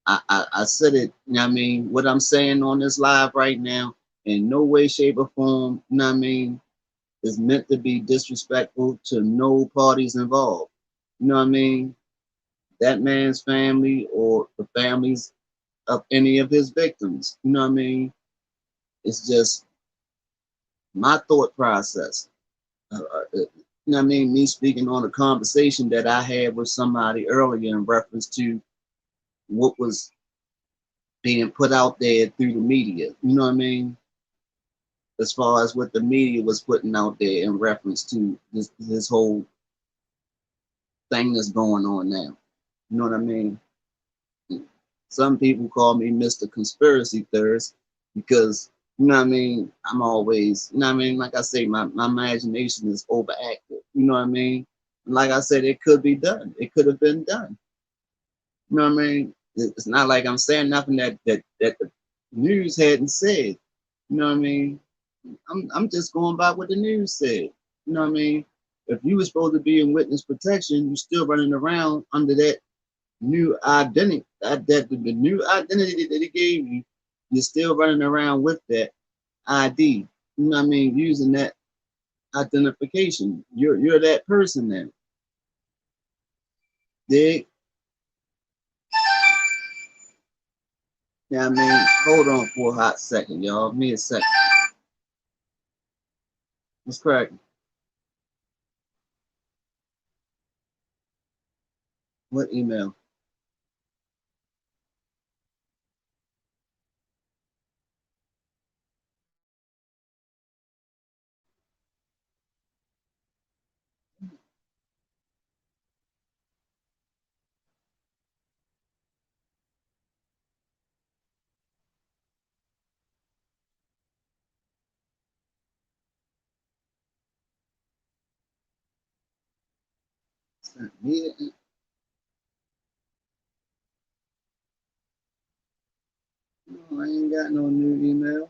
I said it, you know what I mean, what I'm saying on this live right now, in no way, shape, or form, you know what I mean, is meant to be disrespectful to no parties involved. You know what I mean? That man's family or the families of any of his victims. You know what I mean? It's just my thought process. You know what I mean? Me speaking on a conversation that I had with somebody earlier in reference to what was being put out there through the media. You know what I mean? As far as what the media was putting out there in reference to this whole thing that's going on now. You know what I mean? Some people call me Mr. Conspiracy Theorist because, you know what I mean, I'm always, you know what I mean, like I say, my imagination is overactive. You know what I mean? Like I said, it could be done. It could have been done. You know what I mean? It's not like I'm saying nothing that the news hadn't said. You know what I mean? I'm just going by what the news said. You know what I mean? If you were supposed to be in witness protection, you're still running around under that new identity, that the new identity that it gave you, you're still running around with that ID. You know what I mean? Using that identification. You're that person then. Dig? Yeah, I mean, hold on for a hot second, y'all. Me a second. What's cracking? What email? Yeah, no, I ain't got no new email.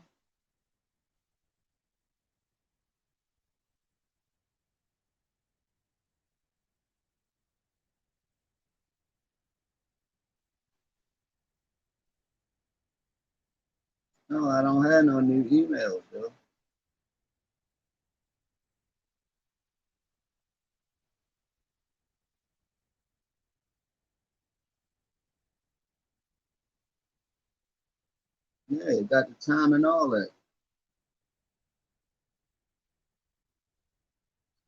No, I don't have no new emails, though. Yeah, it got the time and all that.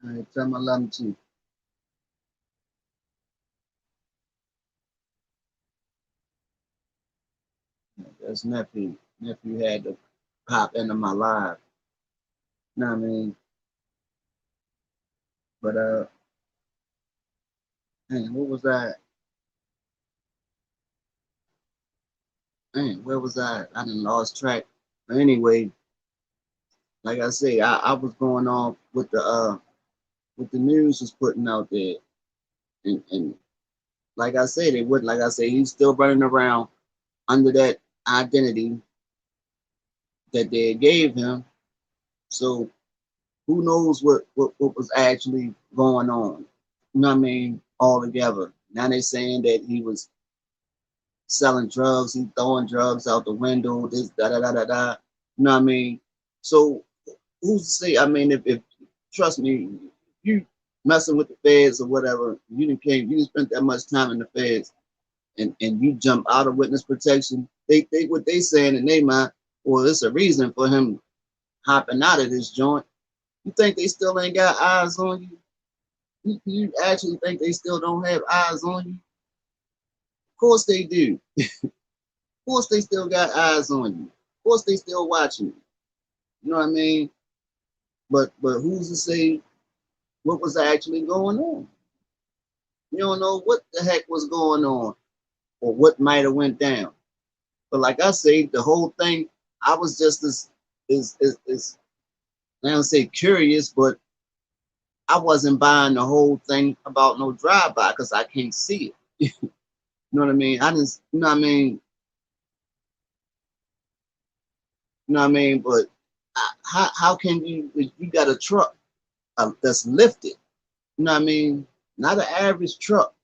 All right, tell my love to. That's nephew. Nephew had to pop into my life. You know what I mean? But man, what was that? Man, where was I done lost track. But anyway, like I say, I was going on with the what the news was putting out there. And like I said, it would like I say, he's still running around under that identity that they gave him. So who knows what was actually going on. You know what I mean? All together. Now they saying that he was selling drugs, he throwing drugs out the window, this da da da da da. You know what I mean? So who's to say? I mean, if trust me, you messing with the feds or whatever, you didn't spend that much time in the feds and you jump out of witness protection, they what they saying in their mind, well, it's a reason for him hopping out of this joint. You think they still ain't got eyes on you? You actually think they still don't have eyes on you? Of course they do. Of course they still got eyes on you. Of course they still watching you. You know what I mean? But who's to say what was actually going on? You don't know what the heck was going on or what might have went down. But like I say, the whole thing, I was just as is I don't say curious, but I wasn't buying the whole thing about no drive by because I can't see it. You know what I mean? I didn't. You know what I mean? You know what I mean? But how can you if you got a truck that's lifted? You know what I mean? Not an average truck.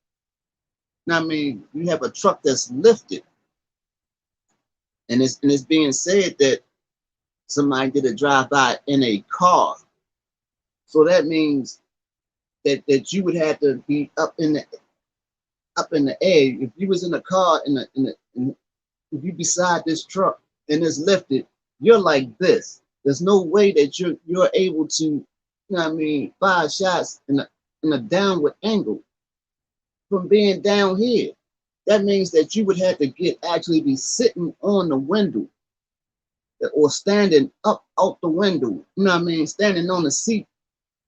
You know what I mean? You have a truck that's lifted, and it's being said that somebody did a drive by in a car. So that means that you would have to be up in the air. If you was in a car in if you beside this truck and it's lifted, you're like this. There's no way that you're able to, you know what I mean, fire shots in a downward angle from being down here. That means that you would have to actually be sitting on the window or standing up out the window. You know what I mean? Standing on the seat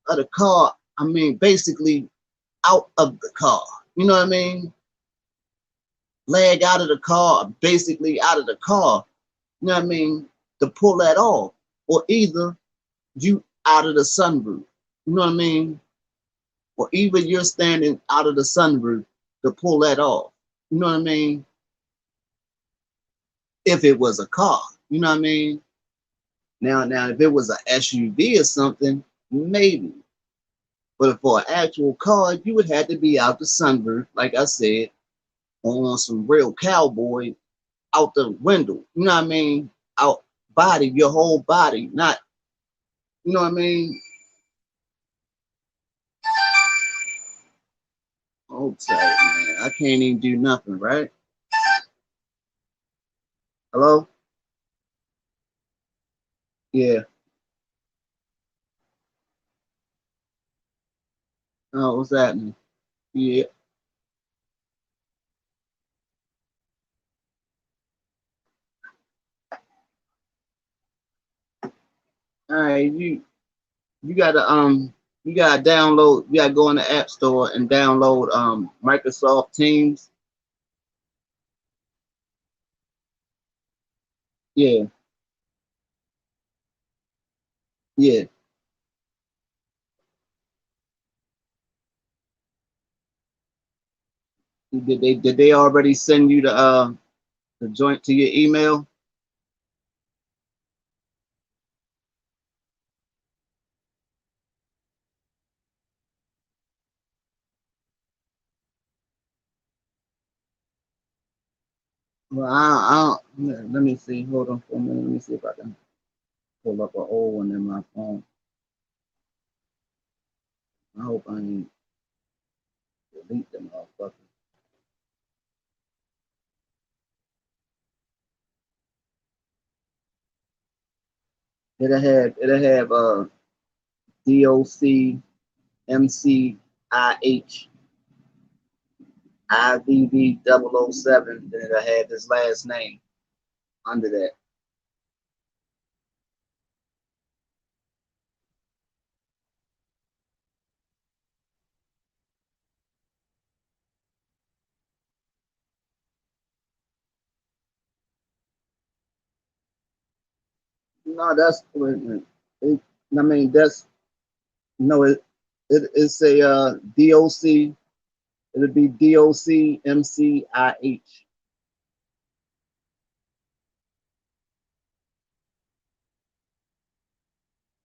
of the car. I mean, basically out of the car. You know what I mean? Leg out of the car, basically out of the car. You know what I mean? To pull that off. Or either you out of the sunroof. You know what I mean? Or even you're standing out of the sunroof to pull that off. You know what I mean? If it was a car. You know what I mean? Now, if it was an SUV or something, maybe. But for an actual car, you would have to be out the sunroof, like I said, on some real cowboy out the window. You know what I mean? Out body, your whole body, not, you know what I mean? Hold tight, man. I can't even do nothing, right? Hello? Yeah. Oh, what's happening? Yeah. All right, you gotta download, you gotta go in the app store and download Microsoft Teams. Yeah, yeah. Did they already send you the joint to your email? Well, let me see. Hold on for a minute. Let me see if I can pull up an old one in my phone. I hope I ain't delete them motherfuckers. It'll have DOC MCIH IVV 007. Then it'll have his last name under that. No, that's it, I mean that's no it's a DOC. It'll be DOC MCIH.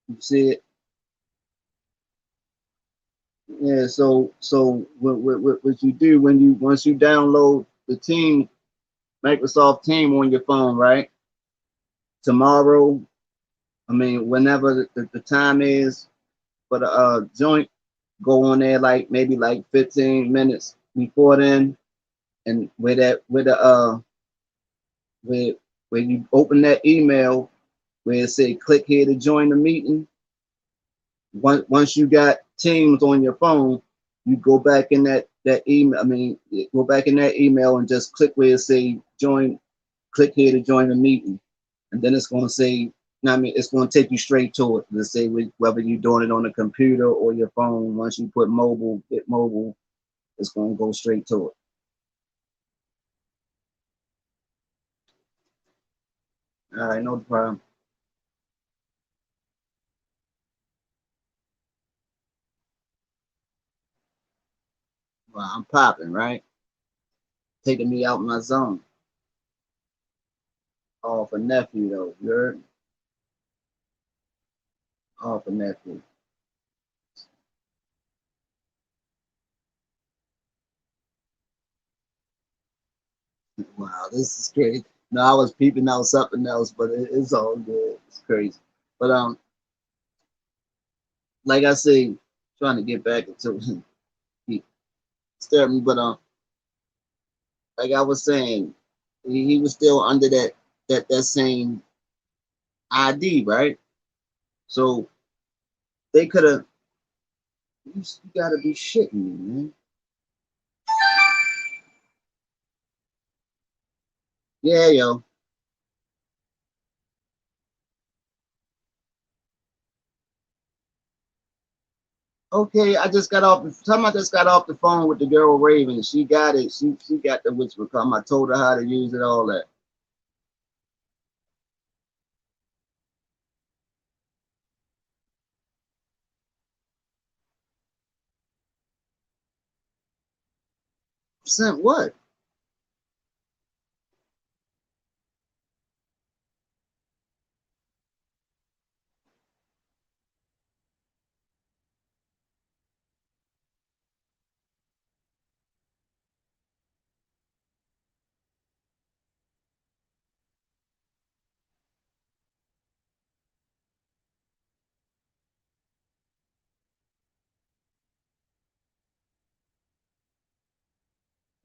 You see it? Yeah, so what you do when you once you download the team Microsoft Team on your phone, right? Tomorrow, I mean, whenever the time is for the joint, go on there like maybe like 15 minutes before then, and where the where where you open that email where it say click here to join the meeting. Once you got Teams on your phone, you go back in that email. I mean, go back in that email and just click where it say join. Click here to join the meeting, and then it's going to say. I mean, it's going to take you straight to it. Let's say whether you're doing it on a computer or your phone. Once you put mobile, hit mobile, it's going to go straight to it. All right, no problem. Well, I'm popping, right? Taking me out my zone. All for nephew though. You heard? All for nephew. Wow, this is crazy. No, I was peeping out something else, but it's all good. It's crazy. But like I say, trying to get back into he stared me, but like I was saying, he was still under that same ID, right? So they could have. You gotta be shitting me, man. Yeah, yo. Okay, I just got off. Time I just got off the phone with the girl Raven. She got it. She got the whisper come. I told her how to use it. All that. Sent what?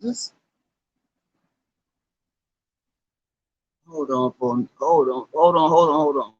This. Hold on for. Hold on. Hold on. Hold on. Hold on.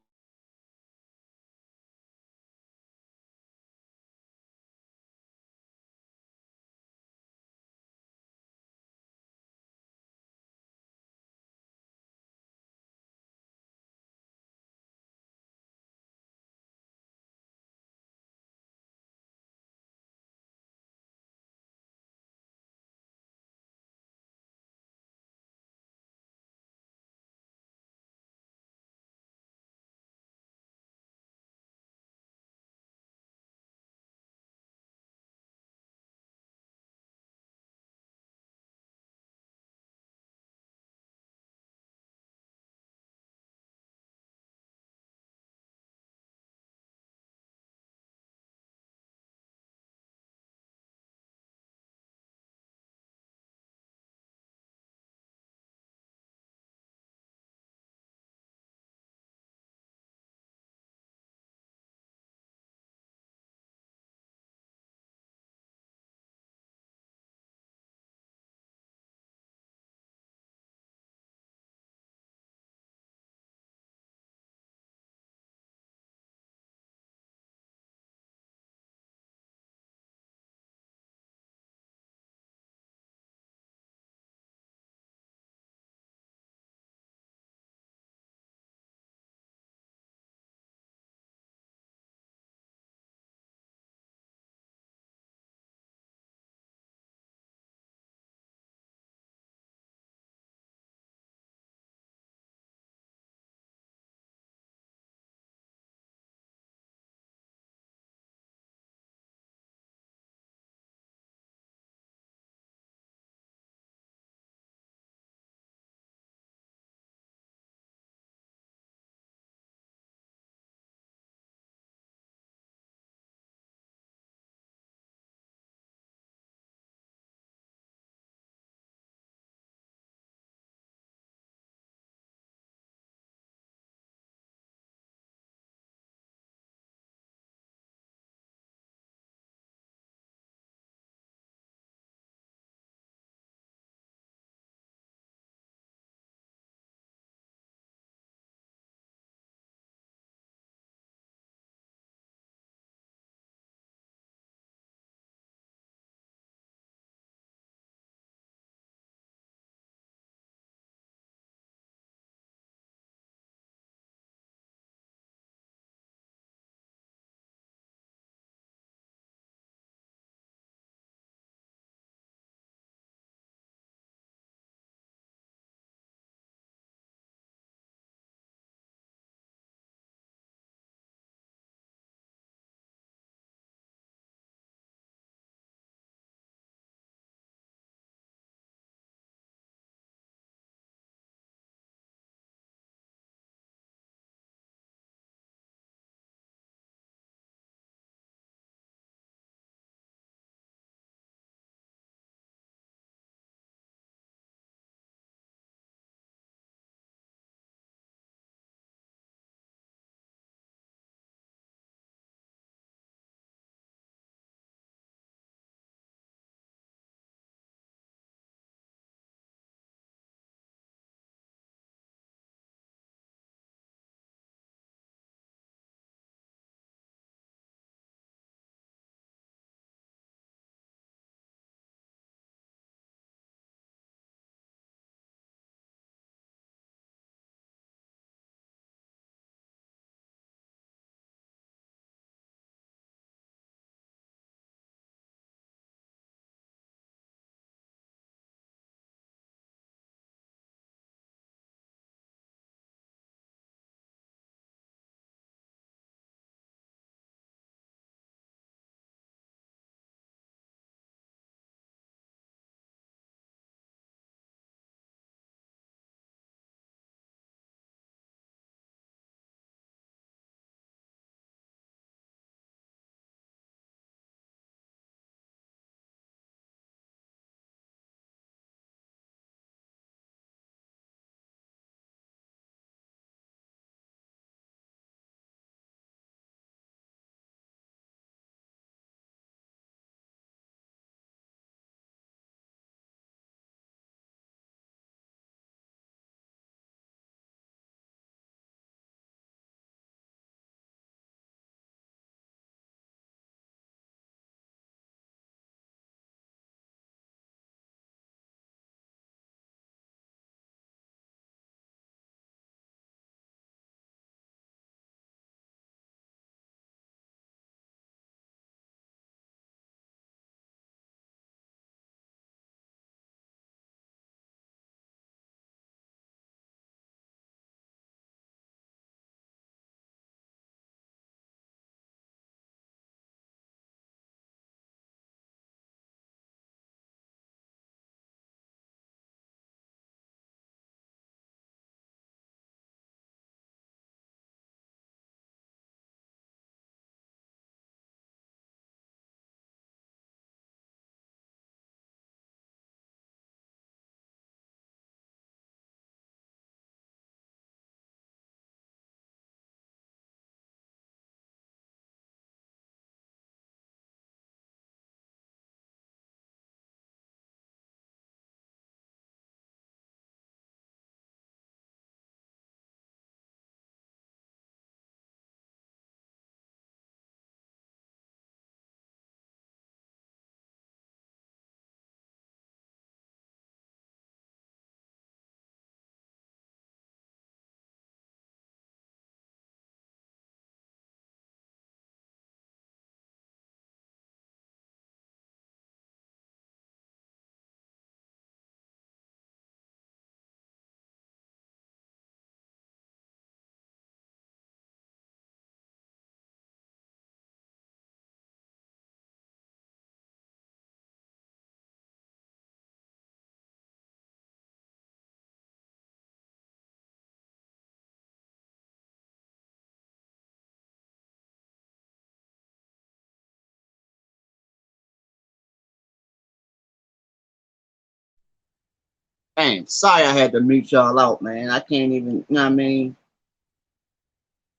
Damn, sorry I had to mute y'all out, man. I can't even, you know what I mean?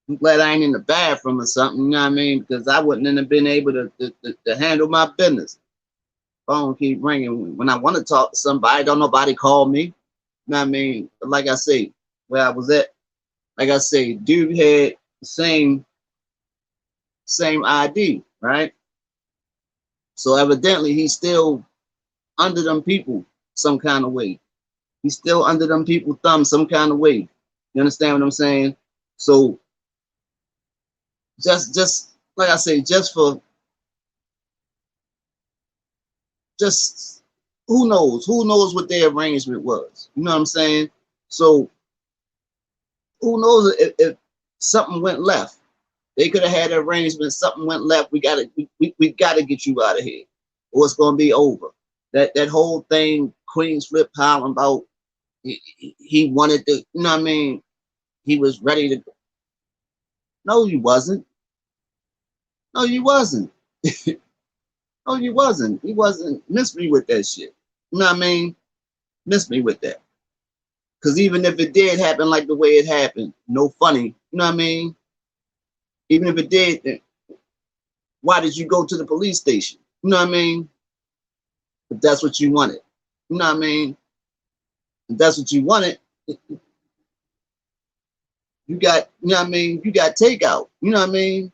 I'm glad I ain't in the bathroom or something, you know what I mean? Because I wouldn't have been able to handle my business. Phone keep ringing. When I want to talk to somebody, don't nobody call me. You know what I mean? But like I say, where I was at, like I say, dude had the same ID, right? So evidently he's still under them people some kind of way. He's still under them people thumb some kind of way. You understand what I'm saying? So just like I say, just who knows what their arrangement was. You know what I'm saying? So who knows if something went left. They could have had an arrangement, something went left, we gotta get you out of here, or it's gonna be over. That whole thing Queens Flip hollering about he wanted to, you know what I mean? He was ready to go. No, you wasn't. No, you wasn't. No, you wasn't. He wasn't. Miss me with that shit. You know what I mean? Miss me with that. Because even if it did happen like the way it happened, no funny. You know what I mean? Even if it did, then why did you go to the police station? You know what I mean? If that's what you wanted. You know what I mean? If that's what you wanted, you got, you know what I mean? You got takeout. You know what I mean?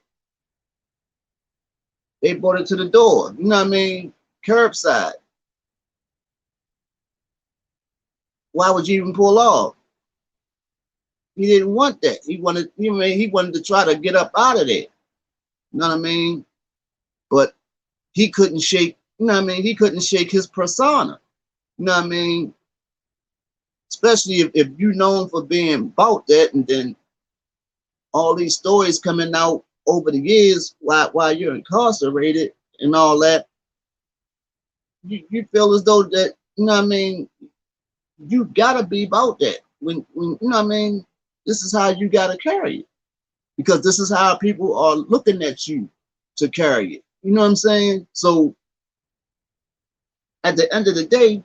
They brought it to the door. You know what I mean? Curbside. Why would you even pull off? He didn't want that. He wanted to try to get up out of there. You know what I mean? But he couldn't shake, you know what I mean? He couldn't shake his persona. You know what I mean? Especially if you're known for being about that, and then all these stories coming out over the years while you're incarcerated and all that, you feel as though that, you know what I mean, you gotta be about that. When you know what I mean, this is how you gotta carry it. Because this is how people are looking at you to carry it. You know what I'm saying? So at the end of the day,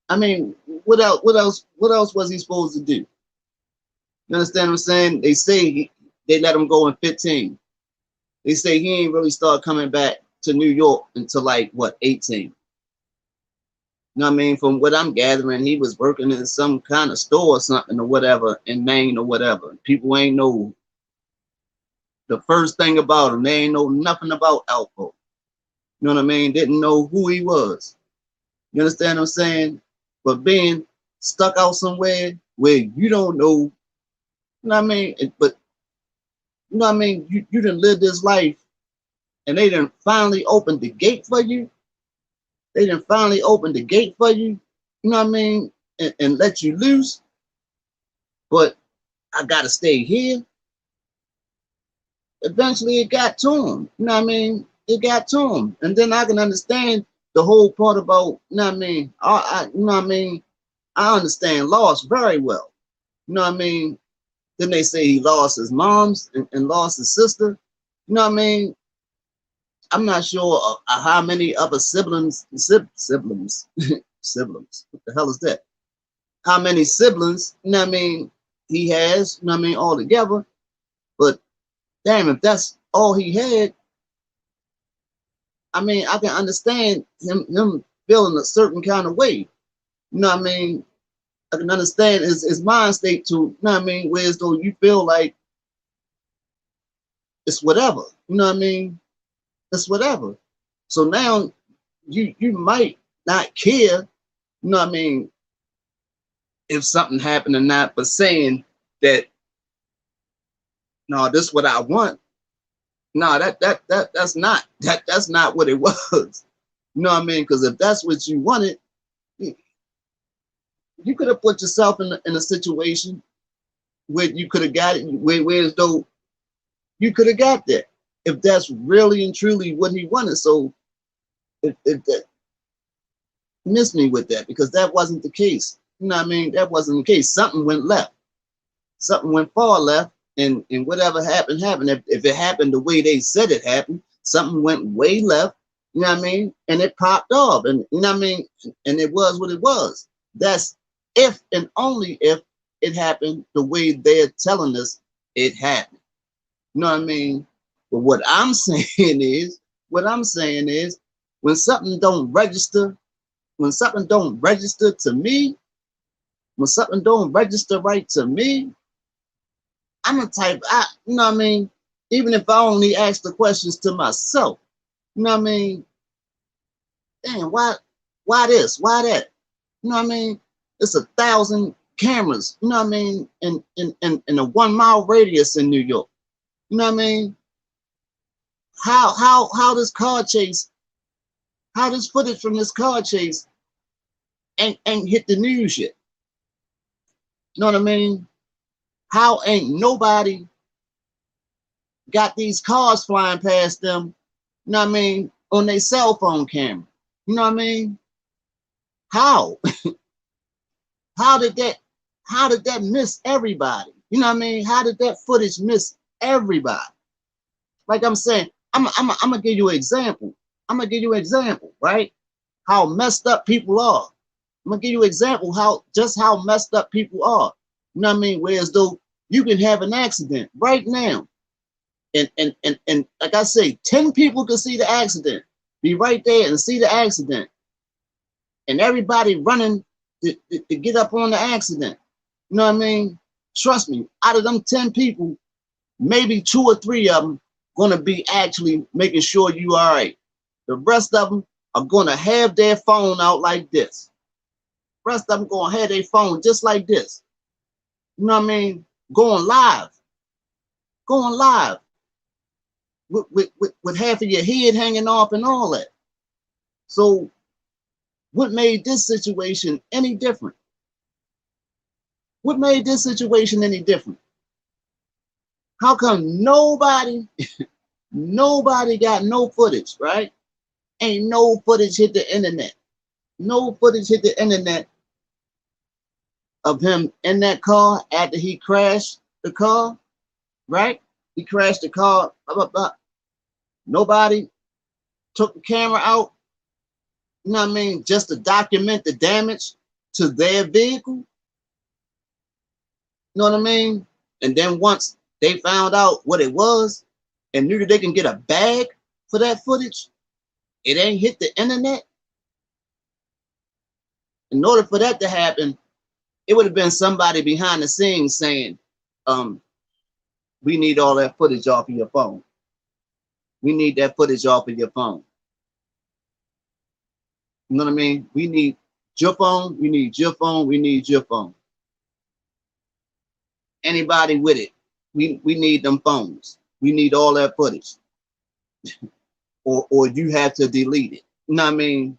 I mean, what else was he supposed to do? You understand what I'm saying? They say they let him go in 15. They say he ain't really start coming back to New York until like what, 18. You know what I mean? From what I'm gathering, he was working in some kind of store or something or whatever in Maine or whatever. People ain't know the first thing about him. They ain't know nothing about Alpo. You know what I mean? Didn't know who he was. You understand what I'm saying? But being stuck out somewhere where you don't know, you know what I mean? But you know what I mean? You didn't live this life and they didn't finally open the gate for you. They didn't finally open the gate for you, you know what I mean? And let you loose. But I gotta stay here. Eventually it got to him. You know what I mean? It got to him. And then I can understand the whole part about, you know what I mean? You know what I mean? I understand loss very well. You know what I mean? Then they say he lost his mom's and lost his sister. You know what I mean? I'm not sure how many other siblings, siblings. What the hell is that? How many siblings, you know what I mean, he has, you know what I mean, all together. But damn, if that's all he had, I mean, I can understand him feeling a certain kind of way. You know what I mean? I can understand his mind state to, you know what I mean, whereas though you feel like it's whatever. You know what I mean? It's whatever. So now you might not care, you know what I mean, if something happened or not, but saying that no, this is what I want. No, that's not what it was. You know what I mean? Because if that's what you wanted, you could have put yourself in a situation where you could have got it, where as though you could have got that. If that's really and truly what he wanted. So if that missed me with that, because that wasn't the case. You know what I mean? That wasn't the case. Something went left. Something went far left. And whatever happened, happened. If it happened the way they said it happened, something went way left, you know what I mean? And it popped off. And you know what I mean? And it was what it was. That's if and only if it happened the way they're telling us it happened. You know what I mean? But what I'm saying is, when something don't register, when something don't register to me, when something don't register right to me, I'm a type, you know what I mean? Even if I only ask the questions to myself, you know what I mean? Damn, why this? Why that? You know what I mean? It's 1,000 cameras, you know what I mean, in a 1 mile radius in New York. You know what I mean? How this car chase, how this footage from this car chase ain't hit the news yet? You know what I mean? How ain't nobody got these cars flying past them, you know what I mean, on their cell phone camera? You know what I mean? How? How did that miss everybody? You know what I mean? How did that footage miss everybody? Like I'm saying, I'm gonna give you an example. I'm gonna give you an example, right? How messed up people are. I'm gonna give you an example how messed up people are. You know what I mean? Whereas though you can have an accident right now, and like I say, 10 people can see the accident, be right there and see the accident, and everybody running to get up on the accident. You know what I mean? Trust me, out of them 10 people, maybe 2 or 3 of them gonna be actually making sure you all right. The rest of them are gonna have their phone out like this. The rest of them gonna have their phone just like this. You know what I mean? Going live with half of your head hanging off and all that. So what made this situation any different? What made this situation any different? How come nobody got no footage, right? Ain't no footage hit the internet. No footage hit the internet of him in that car after he crashed the car, right? He crashed the car, blah, blah, blah. Nobody took the camera out, you know what I mean, just to document the damage to their vehicle. You know what I mean? And then once they found out what it was and knew that they can get a bag for that footage, it ain't hit the internet. In order for that to happen, it would have been somebody behind the scenes saying, we need all that footage off of your phone. We need that footage off of your phone. You know what I mean? We need your phone. We need your phone. We need your phone. Anybody with it, we need them phones. We need all that footage. or you have to delete it. You know what I mean?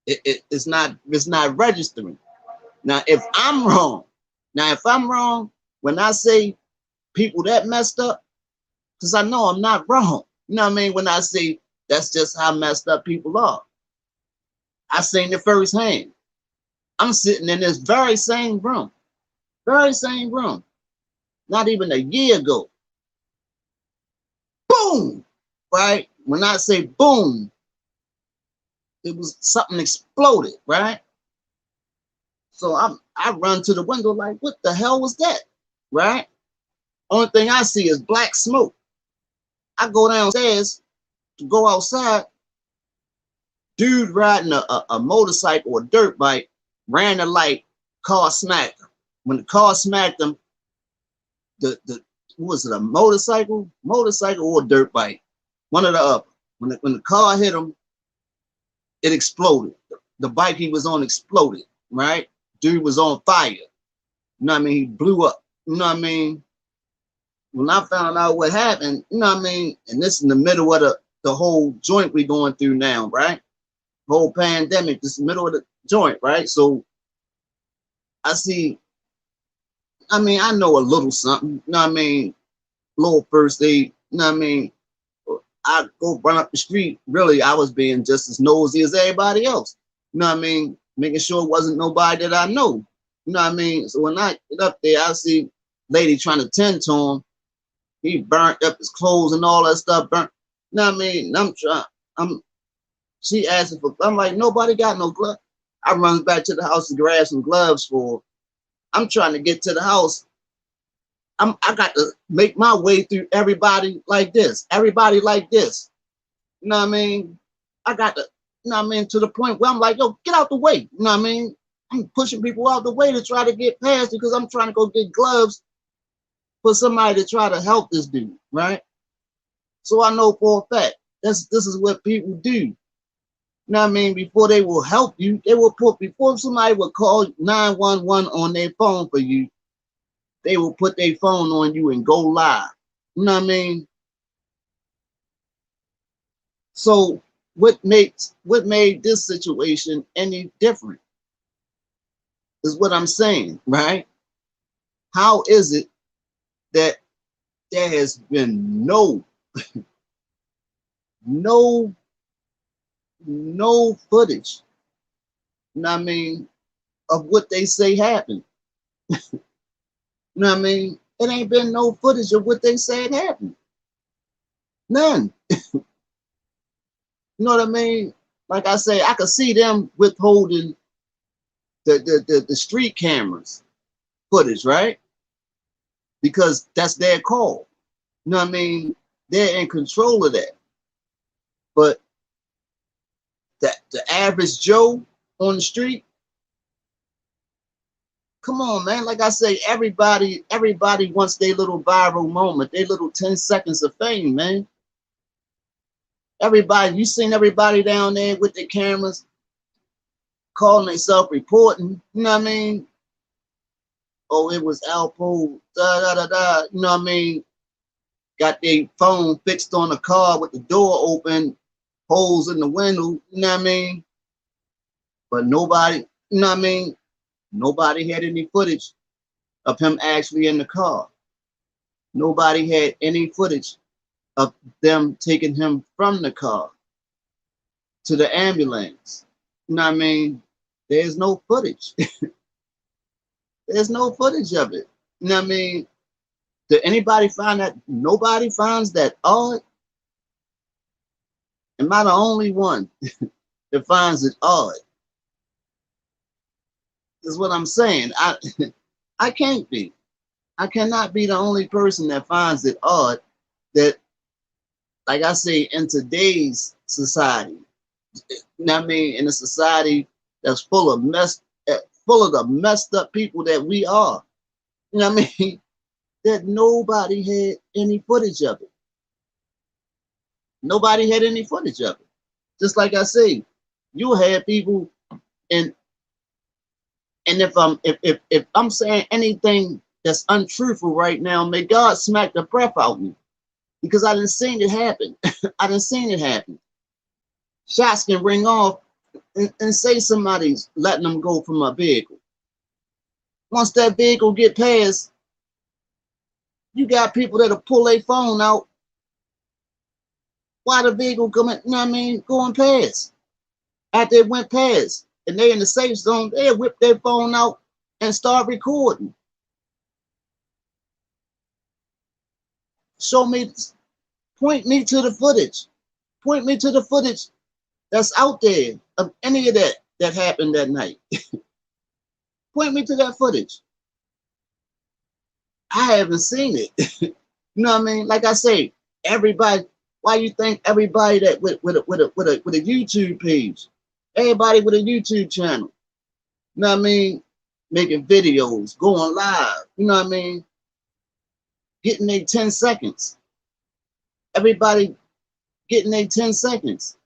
It's not registering. Now, if I'm wrong, when I say people that messed up, because I know I'm not wrong. You know what I mean? When I say that's just how messed up people are. I seen it firsthand. I'm sitting in this very same room, not even a year ago. Boom! Right? When I say boom, it was something exploded, right? So I run to the window like, what the hell was that? Right? Only thing I see is black smoke. I go downstairs to go outside. Dude riding a motorcycle or a dirt bike ran the light, car smacked him. When the car smacked him, the what was it, a motorcycle or a dirt bike? One or the other. When the car hit him, it exploded. The bike he was on exploded, right? Dude was on fire. You know what I mean? He blew up. You know what I mean? When I found out what happened, you know what I mean? And this in the middle of the whole joint we going through now, right? Whole pandemic, this middle of the joint, right? So I see, I mean, I know a little something, you know what I mean? Little first aid, you know what I mean? I go run up the street. Really, I was being just as nosy as everybody else. You know what I mean? Making sure it wasn't nobody that I know. You know what I mean? So when I get up there, I see lady trying to tend to him. He burnt up his clothes and all that stuff. Burnt. You know what I mean? She asking for. I'm like, nobody got no glove. I run back to the house to grab some gloves for. I'm trying to get to the house. I got to make my way through everybody like this. Everybody like this. You know what I mean? I got to, you know what I mean, to the point where I'm like, yo, get out the way. You know what I mean? I'm pushing people out the way to try to get past because I'm trying to go get gloves for somebody to try to help this dude, right? So I know for a fact this is what people do. You know what I mean? Before they will help you, they will put, before somebody will call 911 on their phone for you, they will put their phone on you and go live. You know what I mean? So what made this situation any different is what I'm saying, right? How is it that there has been no footage, you know what I mean, of what they say happened? You know what I mean? It ain't been no footage of what they said happened. None. You know what I mean? Like I say, I could see them withholding the street cameras footage, right? Because that's their call. You know what I mean? They're in control of that. But the average Joe on the street, come on, man. Like I say, everybody wants their little viral moment, their little 10 seconds of fame, man. Everybody, you seen everybody down there with their cameras calling themselves reporting, you know what I mean? Oh, it was Alpo, da da da da, you know what I mean? Got their phone fixed on the car with the door open, holes in the window, you know what I mean? But nobody, you know what I mean? Nobody had any footage of him actually in the car. Nobody had any footage of them taking him from the car to the ambulance. You know what I mean? There's no footage. There's no footage of it. You know what I mean? Did anybody find that? Nobody finds that odd? Am I the only one that finds it odd? Is what I'm saying. I can't be. I cannot be the only person that finds it odd that, like I say, in today's society, you know what I mean, in a society that's full of the messed up people that we are, you know what I mean, that nobody had any footage of it. Nobody had any footage of it. Just like I say, you had people, and if I'm saying anything that's untruthful right now, may God smack the breath out of me, because I didn't seen it happen. I didn't seen it happen. Shots can ring off and say somebody's letting them go from a vehicle. Once that vehicle get past, you got people that'll pull their phone out while the vehicle coming, you know what I mean, going past. After it went past and they in the safe zone, they'll whip their phone out and start recording. Show me, point me to the footage. Point me to the footage that's out there of any of that happened that night. Point me to that footage. I haven't seen it. You know what I mean? Like I say, everybody. Why you think everybody that with a YouTube page, everybody with a YouTube channel, you know what I mean, making videos, going live, you know what I mean, getting their 10 seconds. Everybody getting their 10 seconds.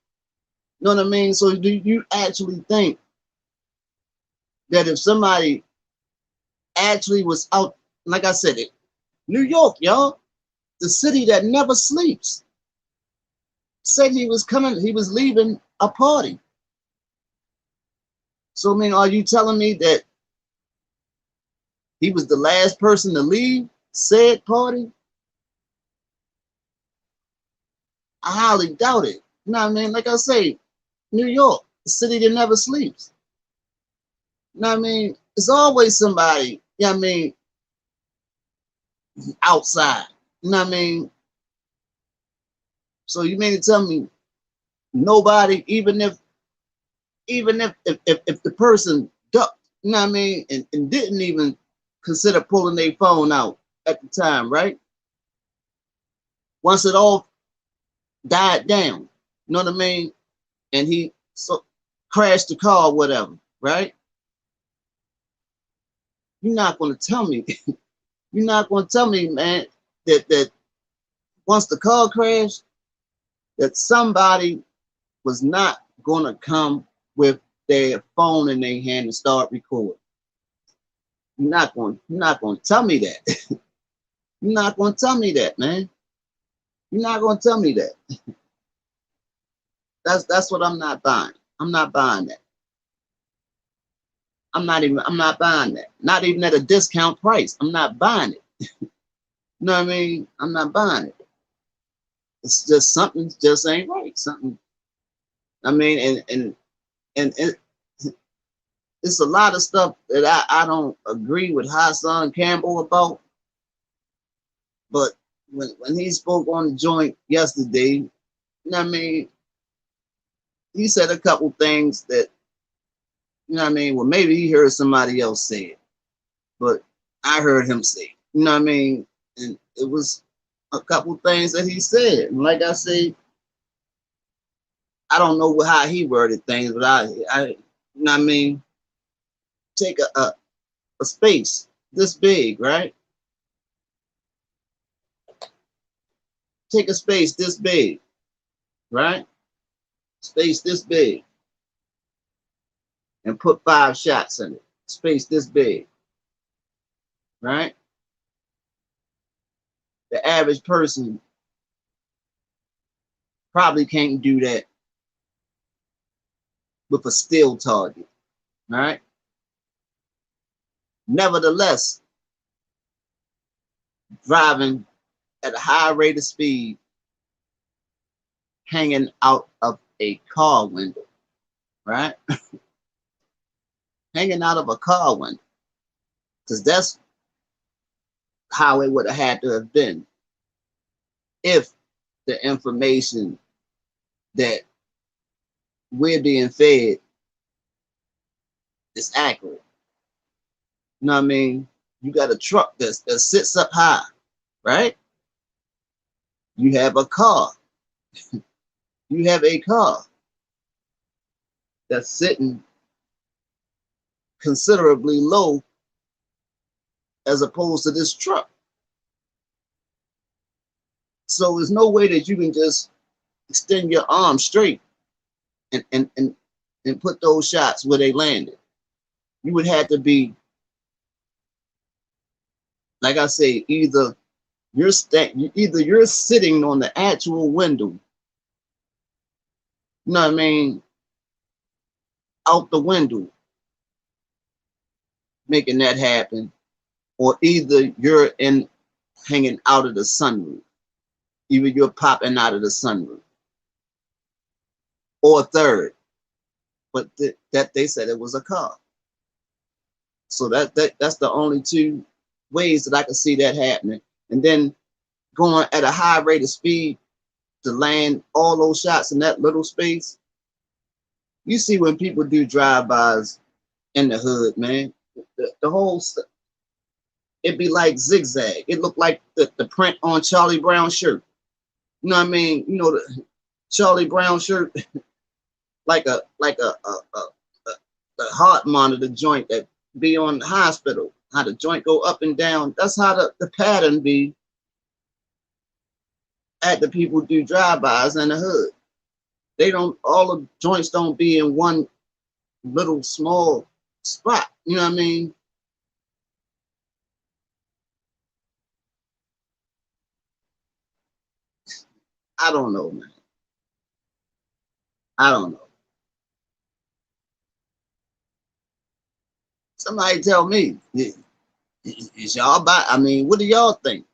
You know what I mean? So do you actually think that if somebody actually was out, like I said, New York, y'all, the city that never sleeps, said he was leaving a party. So I mean, are you telling me that he was the last person to leave said party? I highly doubt it. You know what I mean? Like I say, New York, the city that never sleeps. You know what I mean? It's always somebody, you know what I mean, outside. You know what I mean? So you mean to tell me nobody, even if even if the person ducked, you know what I mean, and didn't even consider pulling their phone out at the time, right? Once it all died down, you know what I mean, and he so crashed the car or whatever, right? You're not going to tell me, you're not going to tell me, man, that once the car crashed, that somebody was not going to come with their phone in their hand and start recording. You're not going to tell me that. You're not going to tell me that, man. You're not going to tell me that. That's what I'm not buying. I'm not buying that. I'm not buying that. Not even at a discount price. I'm not buying it. You know what I mean? I'm not buying it. It's just something just ain't right. Something. I mean, and it's a lot of stuff that I don't agree with Hassan Campbell about. But when he spoke on the joint yesterday, you know what I mean, he said a couple things that, you know what I mean, well, maybe he heard somebody else say it, but I heard him say it, you know what I mean? And it was a couple things that he said. And like I say, I don't know how he worded things, but I you know what I mean, take a space this big, right? Take a space this big, right? Space this big, and put 5 shots in it. Space this big, right? The average person probably can't do that with a still target, right? Nevertheless, driving at a high rate of speed, hanging out of a car window, right? Hanging out of a car window, because that's how it would have had to have been if the information that we're being fed is accurate. You know what I mean? You got a truck that sits up high, right? You have a car. You have a car that's sitting considerably low as opposed to this truck. So there's no way that you can just extend your arm straight and put those shots where they landed. You would have to be, like I say, either you're sitting on the actual window, you know what I mean, out the window, making that happen, or either you're hanging out of the sunroof. Either you're popping out of the sunroof, or third, but that they said it was a car. So that's the only 2 ways that I can see that happening. And then going at a high rate of speed to land all those shots in that little space. You see when people do drive-bys in the hood, man, the whole it be like zigzag. It looked like the print on Charlie Brown shirt. You know what I mean? You know the Charlie Brown shirt, like a the heart monitor joint that be on the hospital. How the joint go up and down. That's how the pattern be at the people do drive-bys in the hood. They don't, all the joints don't be in one little small spot. You know what I mean? I don't know, man. I don't know. Somebody tell me, is y'all buy? I mean, what do y'all think?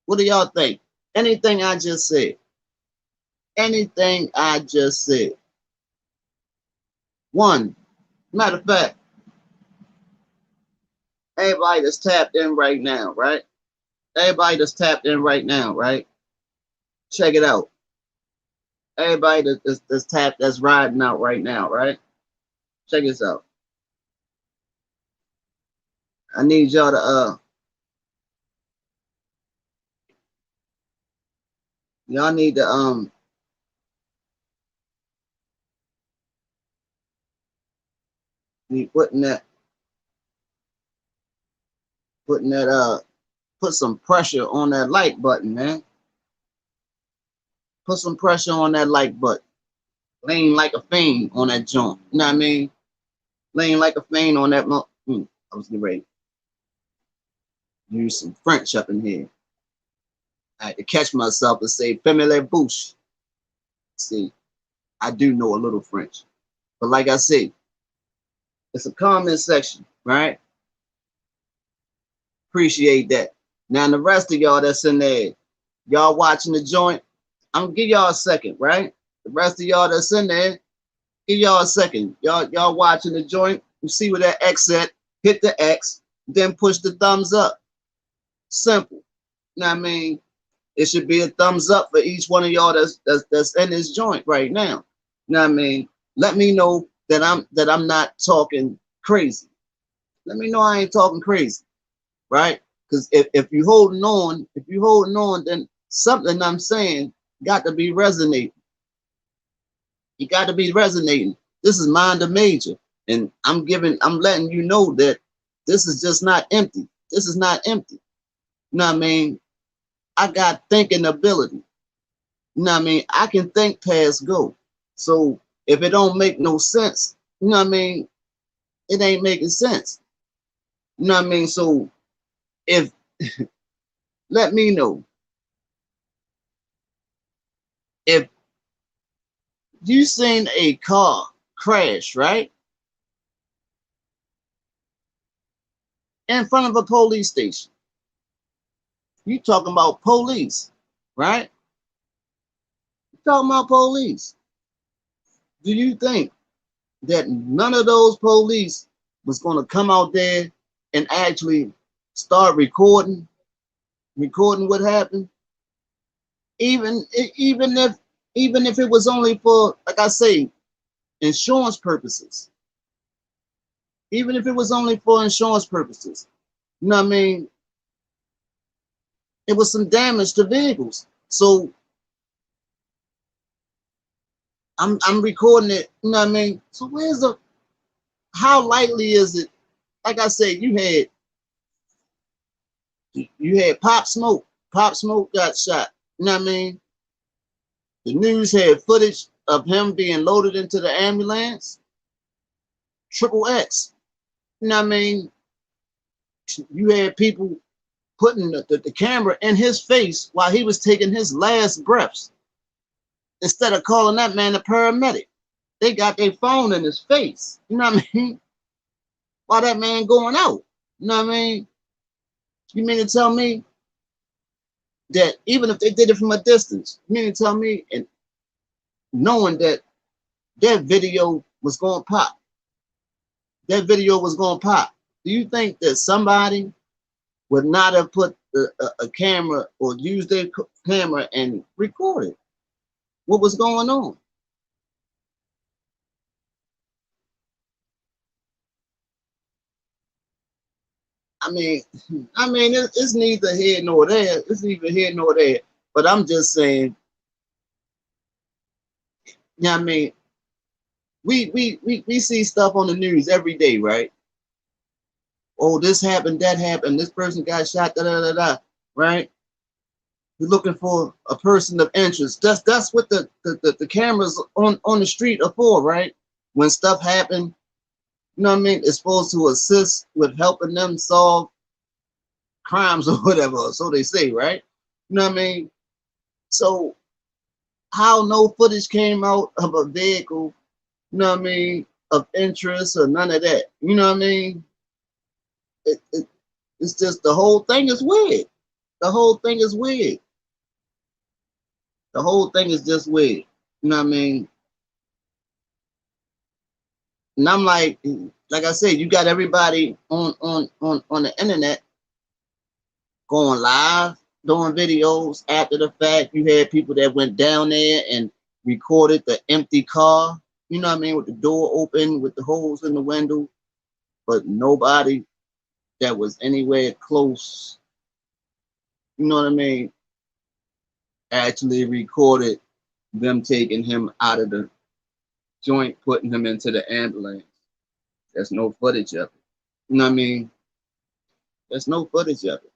What do y'all think? Anything I just said. Anything I just said. One, matter of fact, everybody that's tapped in right now, right? Everybody that's tapped in right now, right? Check it out. Everybody that's tapped, that's riding out right now, right? Check this out. I need y'all to y'all need to be putting that put some pressure on that like button, man. Put some pressure on that like button. Laying like a fiend on that joint. You know what I mean? Laying like a fiend on that. I was getting ready to use some French up in here. I had to catch myself and say, "Femme la bouche." See, I do know a little French, but like I say, it's a comment section, right? Appreciate that. Now the rest of y'all that's in there, y'all watching the joint, I'm gonna give y'all a second, right? The rest of y'all that's in there, give y'all a second. Y'all watching the joint, you see where that X at, hit the X, then push the thumbs up. Simple. You know what I mean? It should be a thumbs up for each one of y'all that's in this joint right now. You know what I mean? Let me know that I'm not talking crazy. Let me know I ain't talking crazy, right? Because if you holding on, then something I'm saying got to be resonating. You got to be resonating. This is mind the major, and I'm letting you know that this is just not empty. This is not empty. You know what I mean? I got thinking ability. You know what I mean? I can think past go. So if it don't make no sense, you know what I mean? It ain't making sense. You know what I mean? So if let me know if you seen a car crash, right? In front of a police station. You talking about police, right? You talking about police. Do you think that none of those police was going to come out there and actually start recording what happened? Even if it was only for, like I say, insurance purposes. Even if it was only for insurance purposes. You know what I mean? It was some damage to vehicles. So I'm recording it, you know what I mean? So how likely is it? Like I said, you had Pop Smoke. Pop Smoke got shot. You know what I mean? The news had footage of him being loaded into the ambulance. Triple X. You know what I mean? You had people putting the camera in his face while he was taking his last breaths. Instead of calling that man a paramedic, they got their phone in his face. You know what I mean? While that man going out. You know what I mean? You mean to tell me that even if they did it from a distance, you mean to tell me, and knowing that that video was going to pop, do you think that somebody would not have put a camera or used their camera and recorded what was going on? It's neither here nor there. It's neither here nor there. But I'm just saying, you know what I mean? We see stuff on the news every day, right? Oh, this happened, that happened, this person got shot, da da da da, right? We're looking for a person of interest. That's what the cameras on the street are for, right? When stuff happen, you know what I mean? It's supposed to assist with helping them solve crimes or whatever, so they say, right? You know what I mean? So how no footage came out of a vehicle, you know what I mean, of interest or none of that. You know what I mean? It's just the whole thing is weird. The whole thing is weird. The whole thing is just weird. You know what I mean? And I'm like I said, you got everybody on the internet going live, doing videos after the fact. You had people that went down there and recorded the empty car. You know what I mean? With the door open, with the holes in the window, but nobody that was anywhere close, you know what I mean, actually recorded them taking him out of the joint, putting him into the ambulance. There's no footage of it. You know what I mean? There's no footage of it.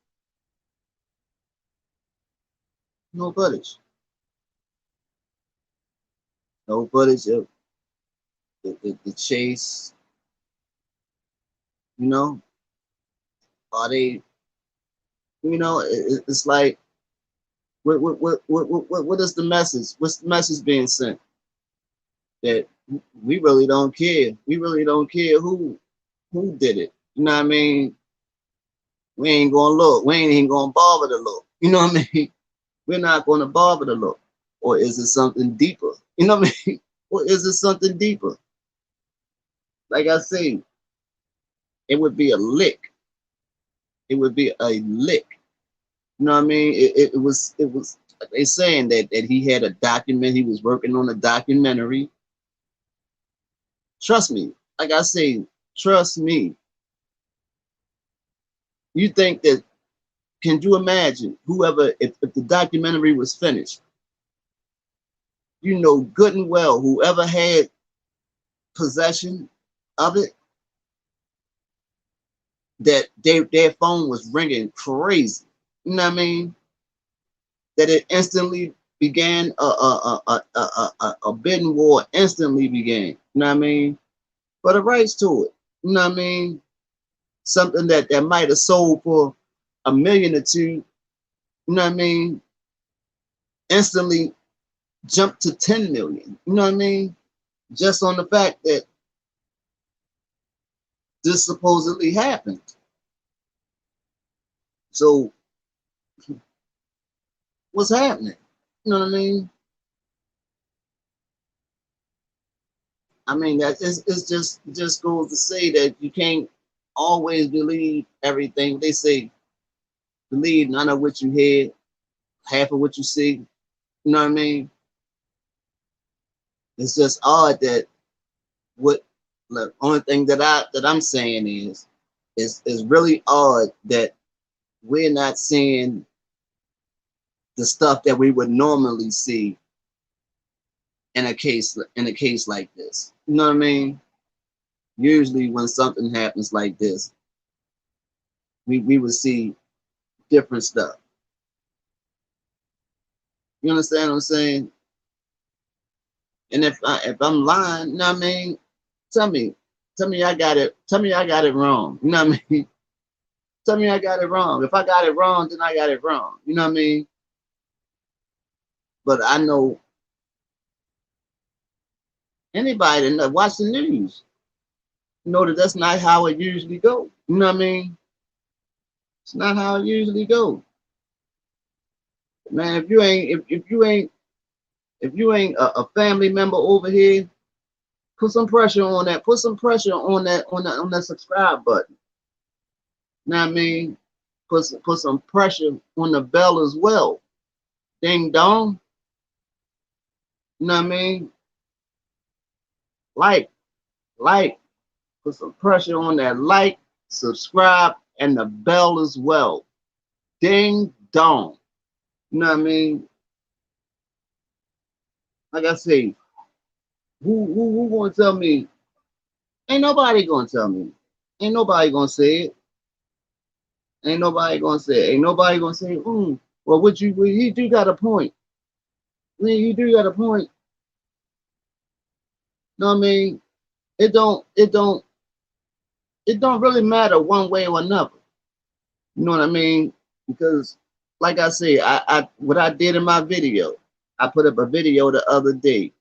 No footage. No footage of the chase. You know, are they? You know, it's like, what is the message? What's the message being sent? That we really don't care. We really don't care who did it. You know what I mean? We ain't gonna look. We ain't even gonna bother to look. You know what I mean? We're not gonna bother to look. Or is it something deeper? You know what I mean? Or is it something deeper? Like I say, it would be a lick. It would be a lick. You know what I mean? It was they saying that he had a document, he was working on a documentary. Trust me, like I say, trust me. You think that, can you imagine whoever, if the documentary was finished, you know good and well whoever had possession of it, that their phone was ringing crazy. You know what I mean? That it instantly began a bidding war instantly began. You know what I mean? For the rights to it. You know what I mean? Something that might have sold for a million or two, you know what I mean? Instantly jumped to 10 million. You know what I mean? Just on the fact that this supposedly happened. So what's happening? You know what I mean? I mean that it's just goes to say that you can't always believe everything. They say believe none of what you hear, half of what you see. You know what I mean? It's just odd that what the only thing that I'm saying is really odd that we're not seeing the stuff that we would normally see in a case like this. You know what I mean? Usually when something happens like this, we would see different stuff. You understand what I'm saying? And if I'm lying, you know what I mean? Tell me, tell me I got it wrong. You know what I mean? Tell me I got it wrong. If I got it wrong, then I got it wrong. You know what I mean? But I know anybody that watch the news know that that's not how it usually go. You know what I mean? It's not how it usually go. Man, if you ain't a family member over here, put some pressure on that. Put some pressure on that subscribe button. You know what I mean? Put some pressure on the bell as well. Ding dong. You know what I mean? Like, like, put some pressure on that like, subscribe, and the bell as well. Ding dong. You know what I mean? Like I say, who gonna tell me? Ain't nobody gonna tell me. Ain't nobody gonna say it. Ain't nobody gonna say it. Ain't nobody gonna say, well, you do got a point. You do got a point. You know what I mean? It don't really matter one way or another. You know what I mean? Because like I say, I what I did in my video, I put up a video the other day.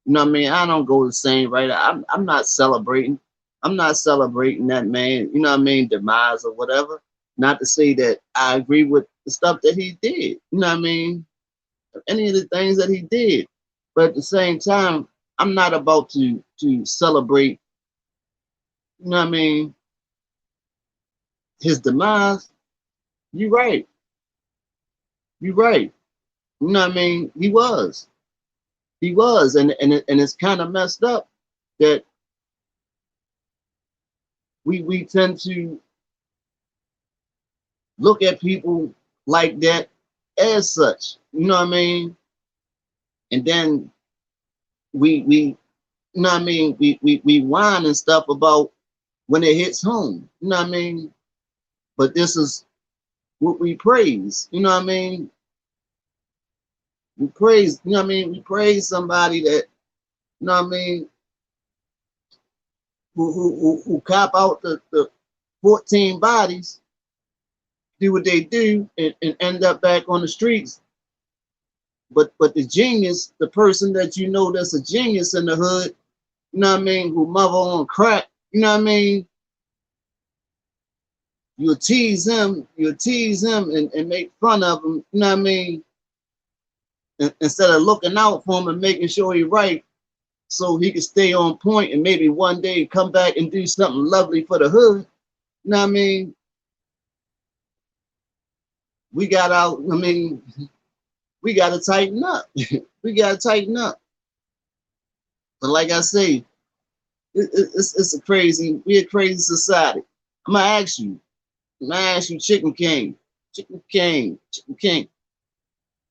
You know what I mean? I don't go the same right. I'm not celebrating. I'm not celebrating that man, you know what I mean, demise or whatever. Not to say that I agree with the stuff that he did. You know what I mean? Any of the things that he did. But at the same time, I'm not about to celebrate, you know what I mean, his demise. You right. You right. You know what I mean? He was. And it's kind of messed up that we tend to look at people like that as such. You know what I mean? And then we you know what I mean, we whine and stuff about when it hits home. You know what I mean? But this is what we praise. You know what I mean? We praise, you know what I mean? We praise somebody that, you know what I mean, who cop out the 14 bodies, do what they do, and end up back on the streets. But the genius, the person that you know that's a genius in the hood, you know what I mean, who mother on crack, you know what I mean, you'll tease him and make fun of him, you know what I mean, instead of looking out for him and making sure he's right so he can stay on point and maybe one day come back and do something lovely for the hood. You know what I mean? We got out, I mean, we got to tighten up. We got to tighten up. But like I say, it's a crazy, we're a crazy society. I'm going to ask you, Chicken King, Chicken King, Chicken King,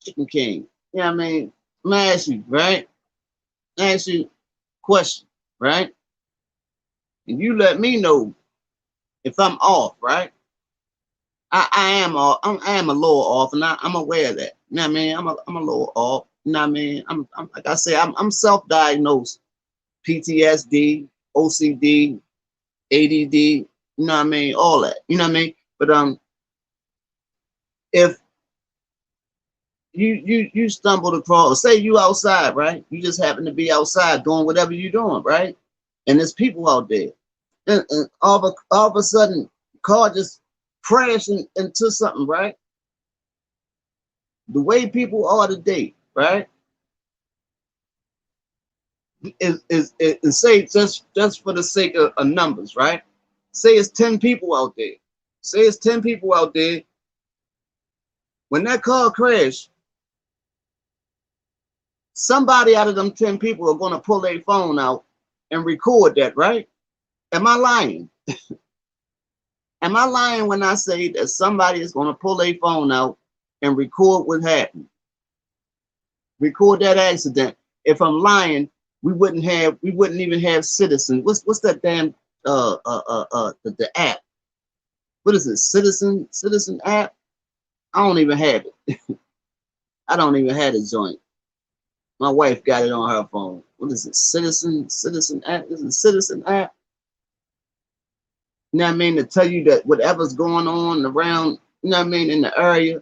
Chicken King. You know what I mean? I'm going to ask you, right? Ask you a question, right? And you let me know if I'm off, right? I am off. I am a little off, and I'm aware of that. You know what I mean? I'm a little off. You know what I mean? I'm like I say, I'm self-diagnosed. PTSD, OCD, ADD. You know what I mean? All that. You know what I mean? But if you stumbled across, say you outside, right? You just happen to be outside doing whatever you're doing, right? And there's people out there, and all of a sudden, car just crashing into something, right? The way people are today, right? Is say just for the sake of numbers, right? Say it's 10 people out there. Say it's 10 people out there. When that car crashed, somebody out of them 10 people are gonna pull their phone out and record that, right? Am I lying? Am I lying when I say that somebody is gonna pull their phone out and record what happened? Record that accident. If I'm lying, we wouldn't even have citizens. What's that damn the app? What is it? Citizen app? I don't even have it. I don't even have the joint. My wife got it on her phone. What is it? Citizen app? Is it Citizen app? You know what I mean? To tell you that whatever's going on around, you know what I mean, in the area,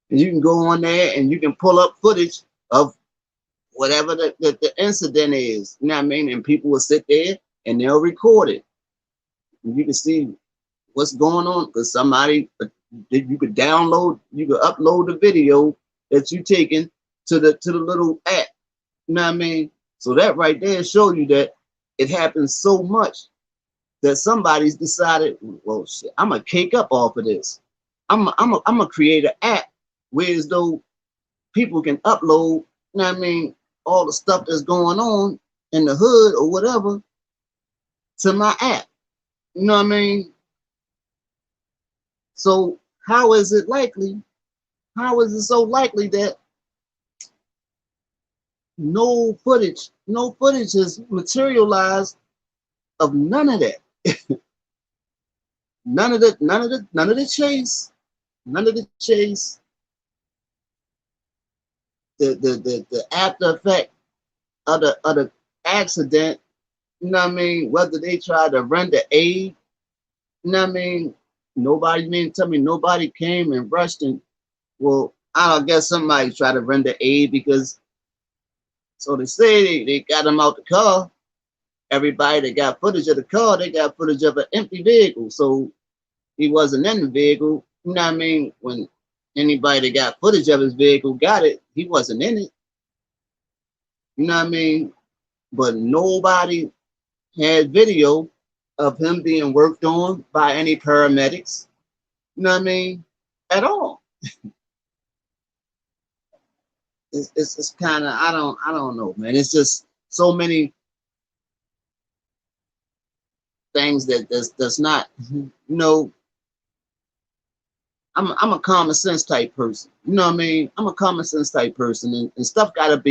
and you can go on there and you can pull up footage of whatever the incident is. You know what I mean? And people will sit there and they'll record it. And you can see what's going on because somebody you could download, you could upload the video that you taken to the little app. You know what I mean? So that right there show you that it happens so much that somebody's decided, well, shit, I'm gonna cake up off of this. I'm gonna create an app where as though people can upload, you know what I mean, all the stuff that's going on in the hood or whatever to my app. You know what I mean? So how is it likely? How is it so likely that no footage has materialized of none of that? None of the chase, none of the chase, the after effect of the accident, you know what I mean? Whether they try to render aid, you know what I mean? Nobody, you mean tell me nobody came and rushed and, well, I don't guess somebody tried to render aid because, so they say they got him out the car. Everybody that got footage of the car, they got footage of an empty vehicle. So he wasn't in the vehicle. You know what I mean? When anybody that got footage of his vehicle got it, he wasn't in it. You know what I mean? But nobody had video of him being worked on by any paramedics. You know what I mean? At all. It's kind of I don't know, man. It's just so many things that's not, you know, I'm a common sense type person. You know what I mean? I'm a common sense type person, and stuff gotta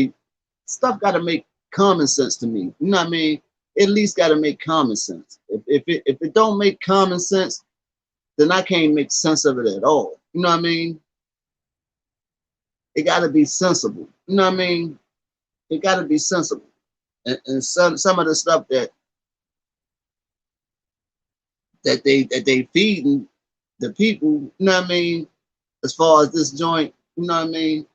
make common sense to me. You know what I mean? At least gotta make common sense. If it don't make common sense, then I can't make sense of it at all. You know what I mean? It gotta be sensible. You know what I mean? It gotta be sensible. And some of the stuff that they feeding the people, you know what I mean? As far as this joint, you know what I mean?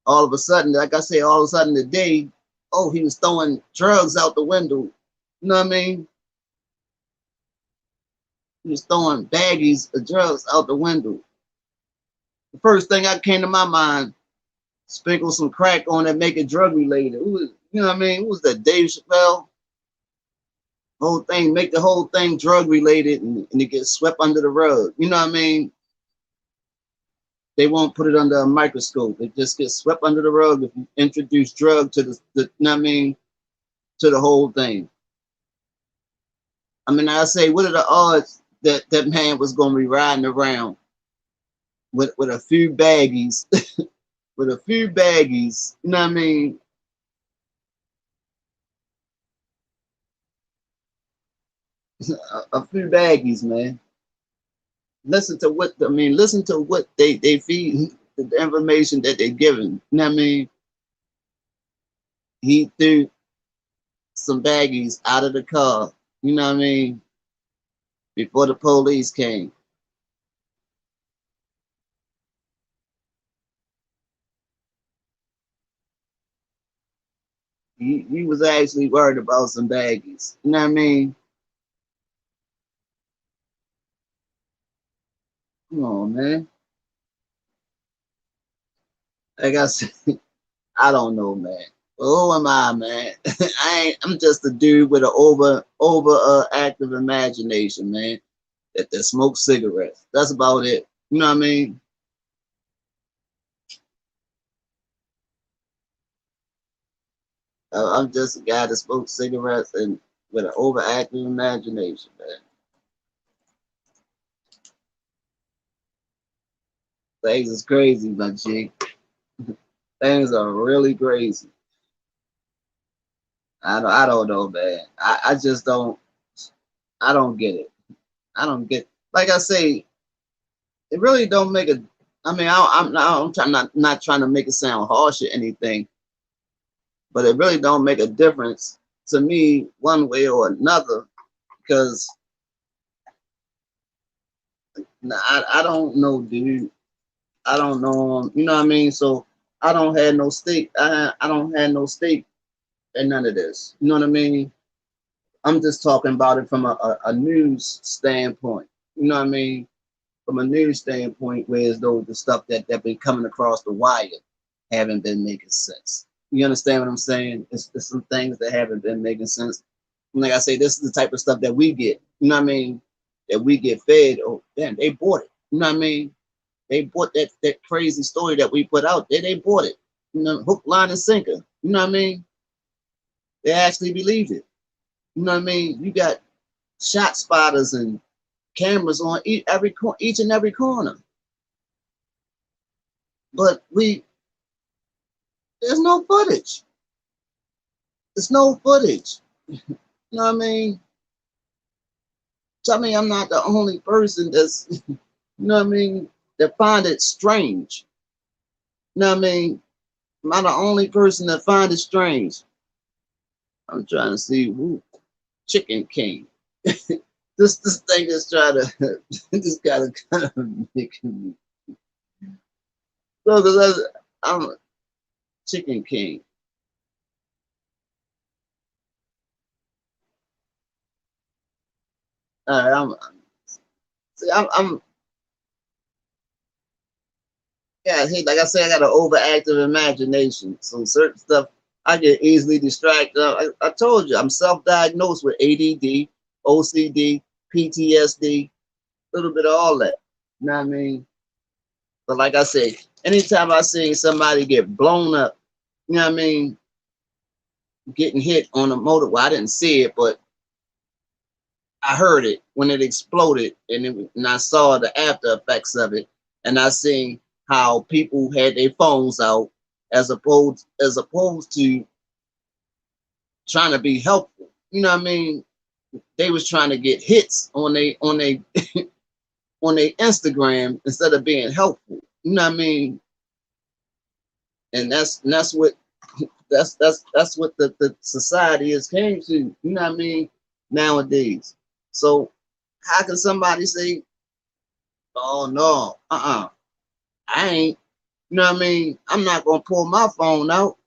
All of a sudden, like I say, all of a sudden today, oh, he was throwing drugs out the window. You know what I mean? He was throwing baggies of drugs out the window. The first thing that came to my mind, sprinkle some crack on it, make it drug related. You know what I mean? Who was that? Dave Chappelle? Whole thing, make the whole thing drug related, and it gets swept under the rug. You know what I mean? They won't put it under a microscope. It just gets swept under the rug if you introduce drug to the you know what I mean, to the whole thing. I mean, I say, what are the odds that that man was going to be riding around with a few baggies, with a few baggies, you know what I mean? A few baggies, man. Listen to what I mean. Listen to what they feed, the information that they're giving. You know what I mean? He threw some baggies out of the car. You know what I mean? Before the police came, he was actually worried about some baggies. You know what I mean? Come on, man. Like I said, I don't know, man. Well, who am I, man? I'm just a dude with an active imagination, man. That smokes cigarettes. That's about it. You know what I mean? I'm just a guy that smokes cigarettes and with an overactive imagination, man. Things is crazy, my G. Things are really crazy. I don't know, man. I just don't. I don't get it. I don't get. Like I say, it really don't make a. I mean, I'm trying not trying to make it sound harsh or anything, but it really don't make a difference to me one way or another because I don't know, dude. I don't know you know what I mean? So I don't have no stake. I don't have no stake in none of this. You know what I mean? I'm just talking about it from a news standpoint. You know what I mean? From a news standpoint, whereas though the stuff that been coming across the wire haven't been making sense. You understand what I'm saying? It's some things that haven't been making sense. And like I say, this is the type of stuff that we get. You know what I mean? That we get fed. Oh, damn, they bought it. You know what I mean? They bought that crazy story that we put out there. They bought it. You know, hook, line, and sinker. You know what I mean? They actually believed it. You know what I mean? You got shot spotters and cameras on each and every corner. But there's no footage. There's no footage. You know what I mean? Tell me I'm not the only person that's, you know what I mean, that find it strange. You know what I mean? Am I the only person that find it strange? I'm trying to see who Chicken King. This thing is trying to this gotta kind of making me so because I'm Chicken King. I'm see, I'm yeah. See, like I said, I got an overactive imagination. So certain stuff I get easily distracted. I told you I'm self-diagnosed with ADD, OCD, PTSD, a little bit of all that. You know what I mean? But like I say, anytime I see somebody get blown up, you know what I mean, getting hit on a motor. Well, I didn't see it, but I heard it when it exploded, and I saw the after effects of it, and I seen how people had their phones out as opposed to trying to be helpful. You know what I mean? They was trying to get hits on they on their Instagram instead of being helpful. You know what I mean? And that's what that's what the society has came to. You know what I mean? Nowadays. So how can somebody say, "Oh no, I ain't"? You know what I mean? I'm not gonna pull my phone out.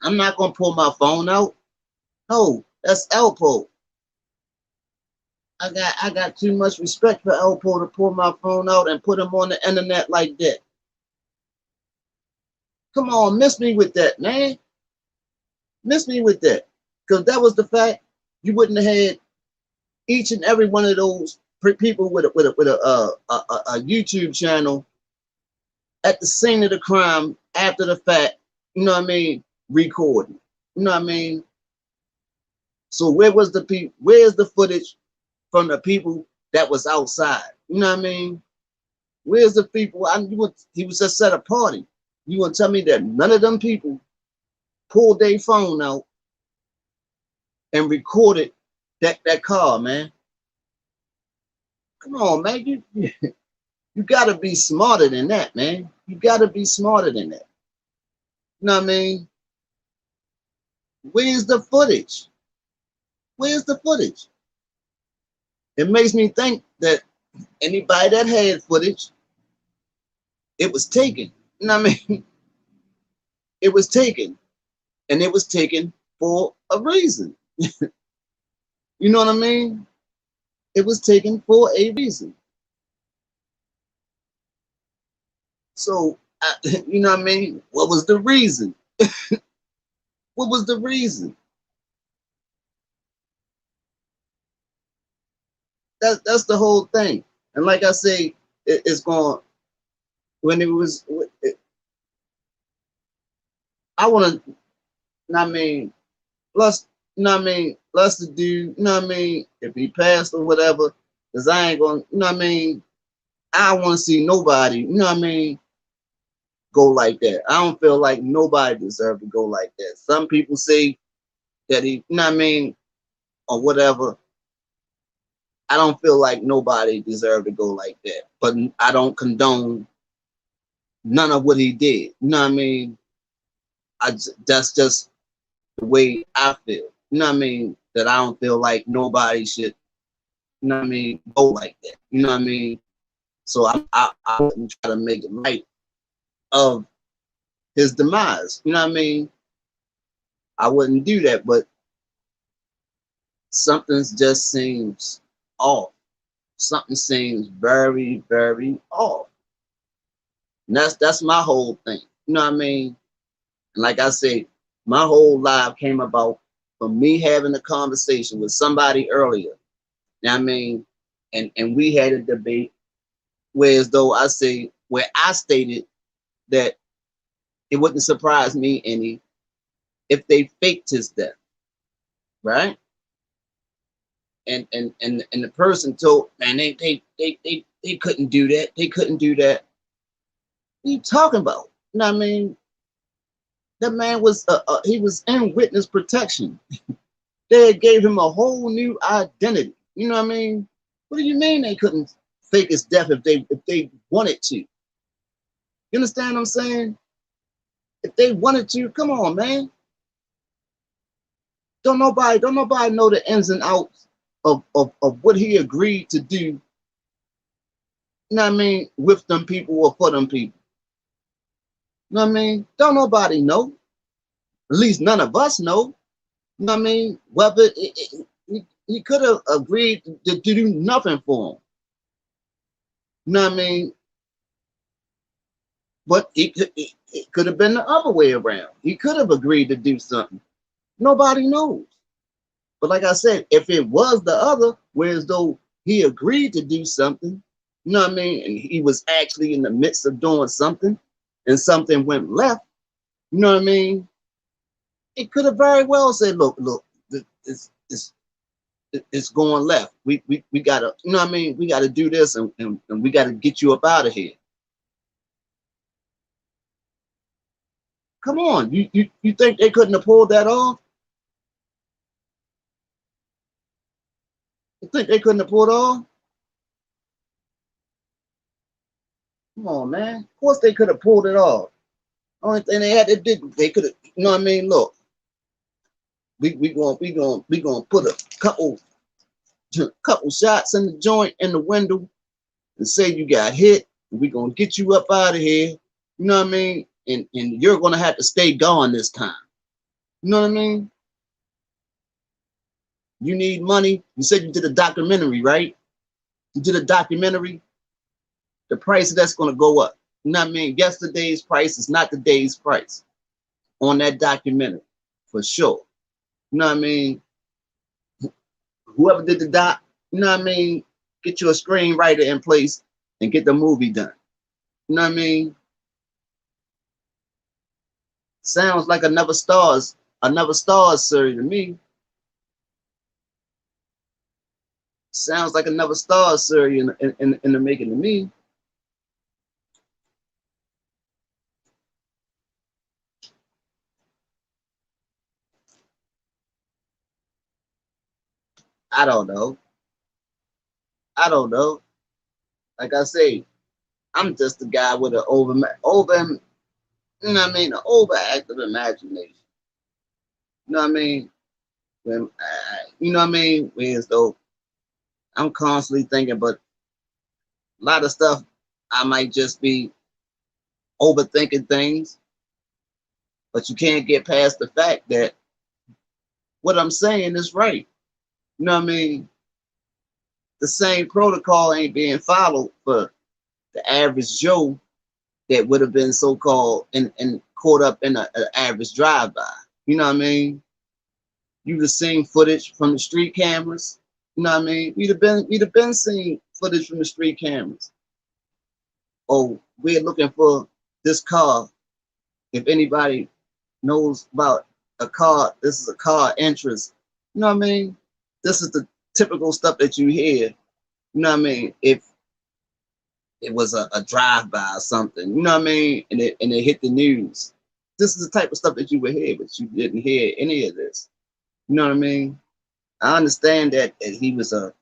I'm not gonna pull my phone out. No, that's Alpo. I got too much respect for Alpo to pull my phone out and put him on the internet like that. Come on, miss me with that, man. Miss me with that. Because that was the fact. You wouldn't have had each and every one of those people with a YouTube channel at the scene of the crime after the fact, you know what I mean, recording. You know what I mean? So where's the footage from the people that was outside? You know what I mean? Where's the people? He was just at a party. You want to tell me that none of them people pulled their phone out and recorded that car, man? Come on, man. You gotta be smarter than that, man. You gotta be smarter than that. You know what I mean? Where's the footage? Where's the footage? It makes me think that anybody that had footage, it was taken. You know what I mean? It was taken. And it was taken for a reason. You know what I mean? It was taken for a reason. So, you know what I mean? What was the reason? What was the reason? That's the whole thing. And like I say, it's going when it was. I want to. I mean, plus, you know what I mean? Plus the dude, you know what I mean? If he passed or whatever, because I ain't going, you know what I mean? I don't want to see nobody, you know what I mean, go like that. I don't feel like nobody deserved to go like that. Some people say that he, you know what I mean, or whatever. I don't feel like nobody deserved to go like that. But I don't condone none of what he did. You know what I mean? That's just the way I feel. You know what I mean? That I don't feel like nobody should, you know what I mean, go like that. You know what I mean? So I wouldn't try to make light of his demise. You know what I mean? I wouldn't do that, but something just seems off. Something seems very, very off. And that's my whole thing. You know what I mean? And like I said, my whole life came about from me having a conversation with somebody earlier. You know what I mean? And we had a debate where as though where I stated that it wouldn't surprise me any if they faked his death, right? And the person told, man, they couldn't do that. They couldn't do that. What are you talking about? You know what I mean? That man was he was in witness protection. They gave him a whole new identity. You know what I mean? What do you mean they couldn't fake his death if they wanted to? You understand what I'm saying? If they wanted to, come on, man. Don't nobody know the ins and outs of what he agreed to do, you know what I mean, with them people or for them people. You know what I mean? Don't nobody know. At least none of us know. You know what I mean? Whether he could have agreed to do nothing for him. You know what I mean? But it could have been the other way around. He could have agreed to do something. Nobody knows. But like I said, if it was the other, whereas though he agreed to do something, you know what I mean, and he was actually in the midst of doing something, and something went left, you know what I mean, it could have very well said, look, this it's going left. We gotta, you know what I mean? We gotta do this, and we gotta get you up out of here. Come on, you think they couldn't have pulled that off? You think they couldn't have pulled off? Come on, man. Of course they could have pulled it off. Only thing they had to do, they could have, you know what I mean? Look, we gonna put a couple shots in the joint in the window and say you got hit. And we gonna get you up out of here. You know what I mean? And you're gonna have to stay gone this time. You know what I mean? You need money. You said you did a documentary, right? You did a documentary. The price of that's gonna go up. You know what I mean? Yesterday's price is not today's price on that documentary, for sure. You know what I mean? Whoever did the doc, you know what I mean? Get you a screenwriter in place and get the movie done. You know what I mean? Sounds like another stars series to me. Sounds like another stars series in the making to me. I don't know. I don't know. Like I say, I'm just a guy with an you know what I mean, an overactive imagination. You know what I mean? You know what I mean? Whereas though I'm constantly thinking, but a lot of stuff I might just be overthinking things, but you can't get past the fact that what I'm saying is right. You know what I mean? The same protocol ain't being followed for the average Joe that would have been so-called and caught up in an average drive-by. You know what I mean? You'd have seen footage from the street cameras. You know what I mean? We'd have been seeing footage from the street cameras. Oh, we're looking for this car. If anybody knows about a car, this is a car interest. You know what I mean? This is the typical stuff that you hear. You know what I mean? If it was a drive-by or something, you know what I mean? And it hit the news. This is the type of stuff that you would hear, but you didn't hear any of this. You know what I mean? I understand that he was a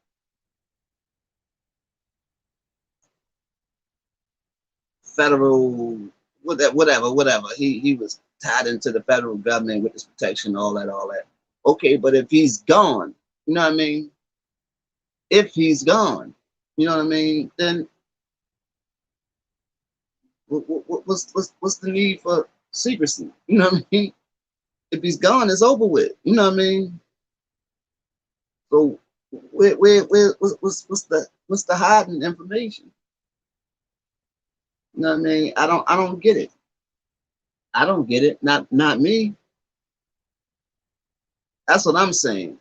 federal, whatever. He was tied into the federal government with this protection, all that. Okay, but if he's gone, you know what I mean? If he's gone, you know what I mean? Then what's the need for secrecy? You know what I mean? If he's gone, it's over with. You know what I mean? So what's the hiding information? You know what I mean? I don't get it. I don't get it. Not me. That's what I'm saying.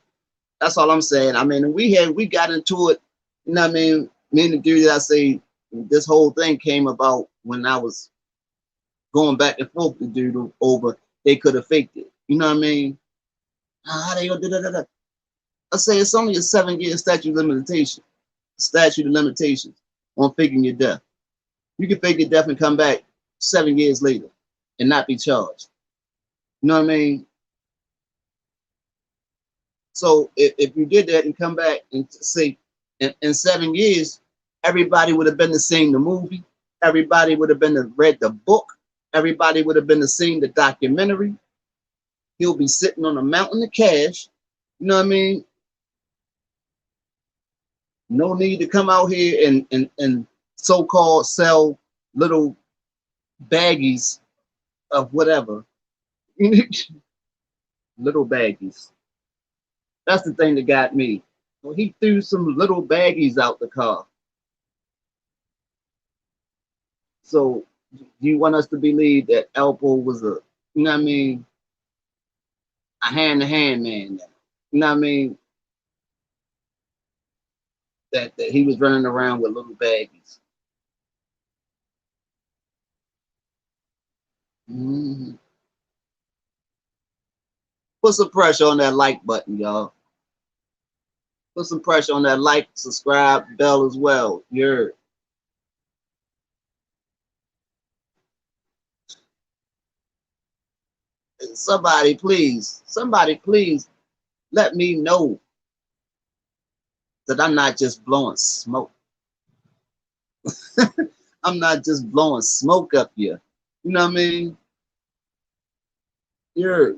That's all I'm saying. I mean, we got into it. You know what I mean? Me and the dude, I say this whole thing came about when I was going back and forth with the dude over they could have faked it. You know what I mean? How they gonna do? I say it's only a 7-year statute of limitations on faking your death. You can fake your death and come back 7 years later and not be charged. You know what I mean? So if you did that and come back and say in 7 years, everybody would have been to seen the movie, everybody would have been to read the book, everybody would have been to seen the documentary. He'll be sitting on a mountain of cash. You know what I mean? No need to come out here and so-called sell little baggies of whatever. Little baggies. That's the thing that got me. Well, he threw some little baggies out the car. So do you want us to believe that Alpo was you know what I mean, a hand-to-hand man? You know what I mean? That he was running around with little baggies. Mm-hmm. Put some pressure on that like button, y'all. Put some pressure on that like, subscribe, bell as well. You're somebody please let me know that I'm not just blowing smoke. I'm not just blowing smoke up here. You know what I mean? You're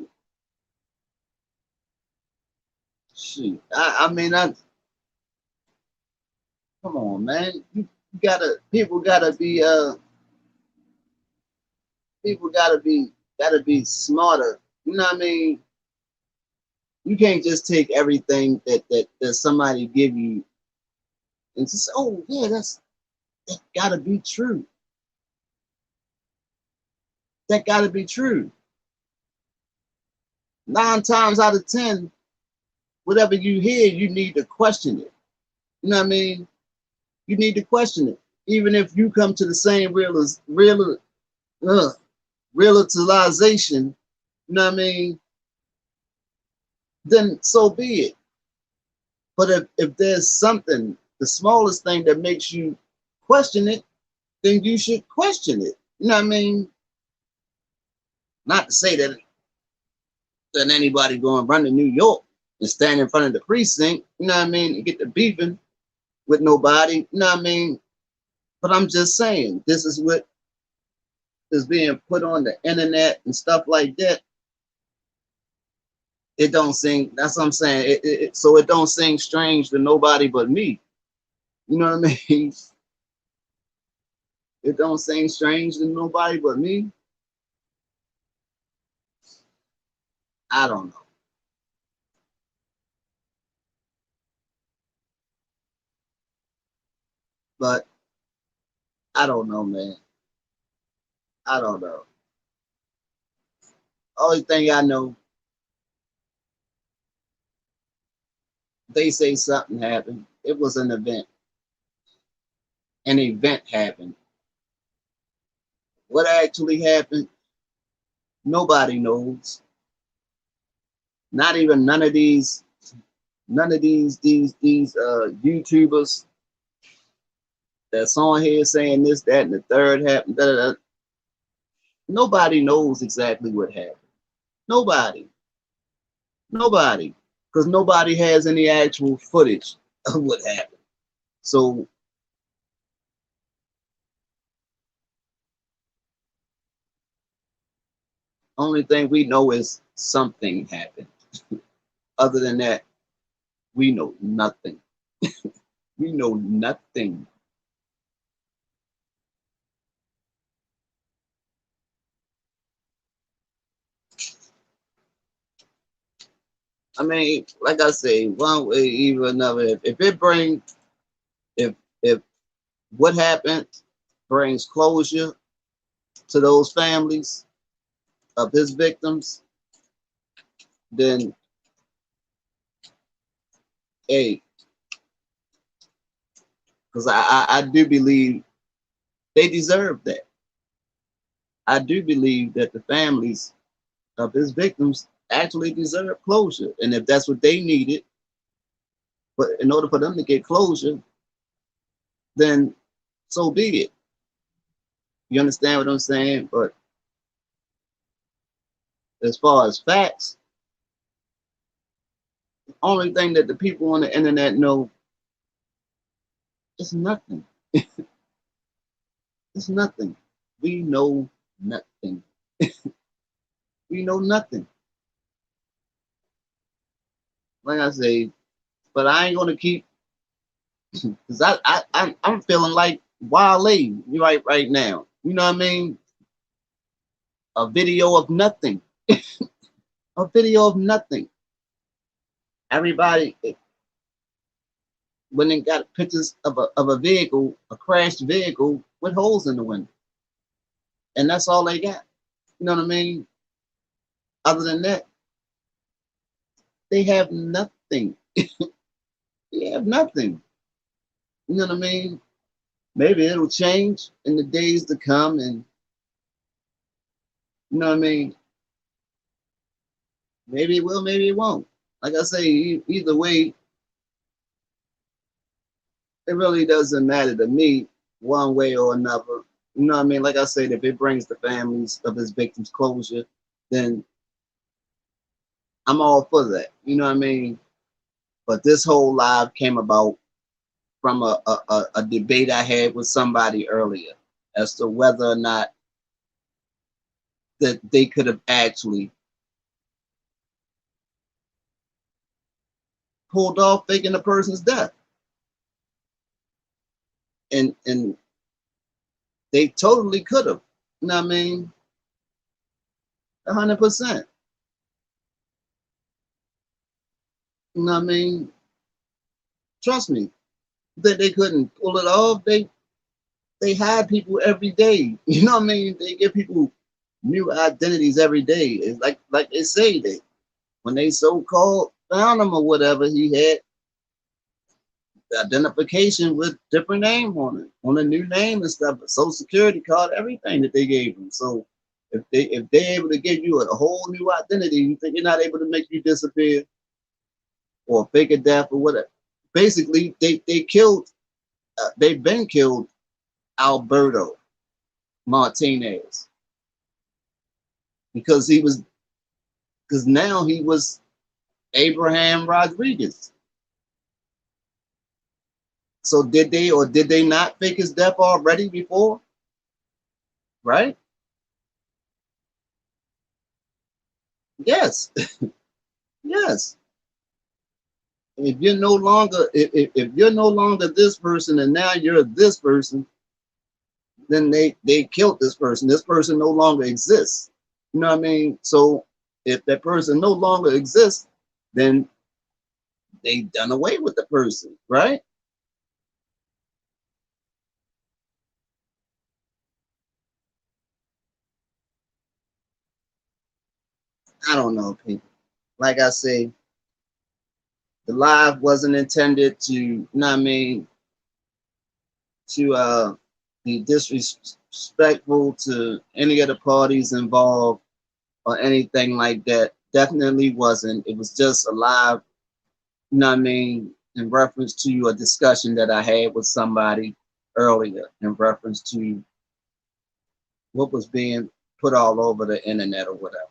shoot. I mean, come on, man. You gotta people gotta be smarter. You know what I mean? You can't just take everything that somebody give you and just oh yeah, that gotta be true. That gotta be true. 9 times out of 10, whatever you hear, you need to question it. You know what I mean? You need to question it. Even if you come to the same realization, you know what I mean? Then so be it. But if there's something, the smallest thing that makes you question it, then you should question it. You know what I mean? Not to say that anybody going to run to New York and stand in front of the precinct, you know what I mean, and get the beefing with nobody, you know what I mean? But I'm just saying, this is what is being put on the internet and stuff like that. It don't seem, that's what I'm saying. So it don't seem strange to nobody but me. You know what I mean? It don't seem strange to nobody but me. I don't know. But I don't know, man. I don't know. Only thing I know, they say something happened. It was an event. An event happened. What actually happened, nobody knows. Not even none of these YouTubers that's on here saying this, that, and the third happened. Da, da, da. Nobody knows exactly what happened. Nobody. Nobody. Because nobody has any actual footage of what happened. So only thing we know is something happened. Other than that, we know nothing. We know nothing. I mean, like I say, one way, even another. If it brings, if what happened brings closure to those families of his victims, then hey, because I do believe they deserve that. I do believe that the families of his victims actually deserve closure, and if that's what they needed, but in order for them to get closure, then so be it. You understand what I'm saying? But as far as facts, the only thing that the people on the internet know is nothing. It's nothing. We know nothing. We know nothing. Like I say, but I ain't gonna keep because I'm feeling like Wale right now. You know what I mean? A video of nothing. A video of nothing. Everybody when they got pictures of a vehicle, a crashed vehicle with holes in the window. And that's all they got. You know what I mean? Other than that, they have nothing. They have nothing. You know what I mean? Maybe it'll change in the days to come, and you know what I mean? Maybe it will, maybe it won't. Like I say, either way, it really doesn't matter to me one way or another. You know what I mean? Like I said, if it brings the families of his victims closure, then I'm all for that. You know what I mean? But this whole live came about from a debate I had with somebody earlier as to whether or not that they could have actually pulled off faking a person's death. And they totally could have. You know what I mean? 100%. You know what I mean? Trust me, that they couldn't pull it off. They hide people every day. You know what I mean? They give people new identities every day. It's like they say that when they so-called found him or whatever, he had identification with different name on it, on a new name and stuff, but social security card, everything that they gave him. So if they're able to give you a whole new identity, you think they're not able to make you disappear or fake a death or whatever. Basically, they killed. They've been killed Alberto Martinez because he was because now he was Abraham Rodriguez. So did they or did they not fake his death already before? Right? Yes. Yes. If you're no longer if you're no longer this person and now you're this person, then they killed this person. This person no longer exists. You know what I mean? So if that person no longer exists, then they done away with the person, right? I don't know, people. Like I say, the live wasn't intended to, you know what I mean, to be disrespectful to any of the parties involved or anything like that. Definitely wasn't. It was just a live, you know what I mean, in reference to a discussion that I had with somebody earlier in reference to what was being put all over the internet or whatever.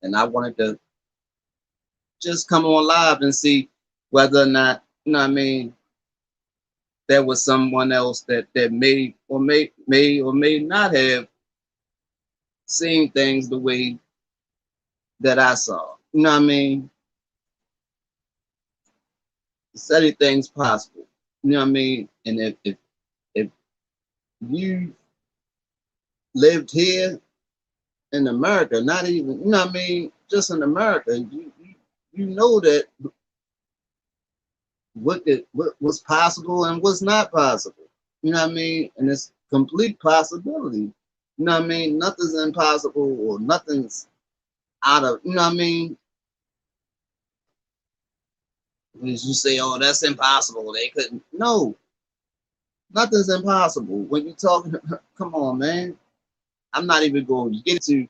And I wanted to just come on live and see whether or not, you know what I mean, there was someone else that may not have seen things the way that I saw. You know what I mean? Anything's possible. You know what I mean? And if you lived here in America, not even, you know what I mean, just in America, you know that what was possible and what's not possible. You know what I mean? And it's complete possibility. You know what I mean? Nothing's impossible or nothing's out of, you know what I mean? As you say, oh, that's impossible. They couldn't. No, nothing's impossible. When you talking, come on, man. I'm not even going to get to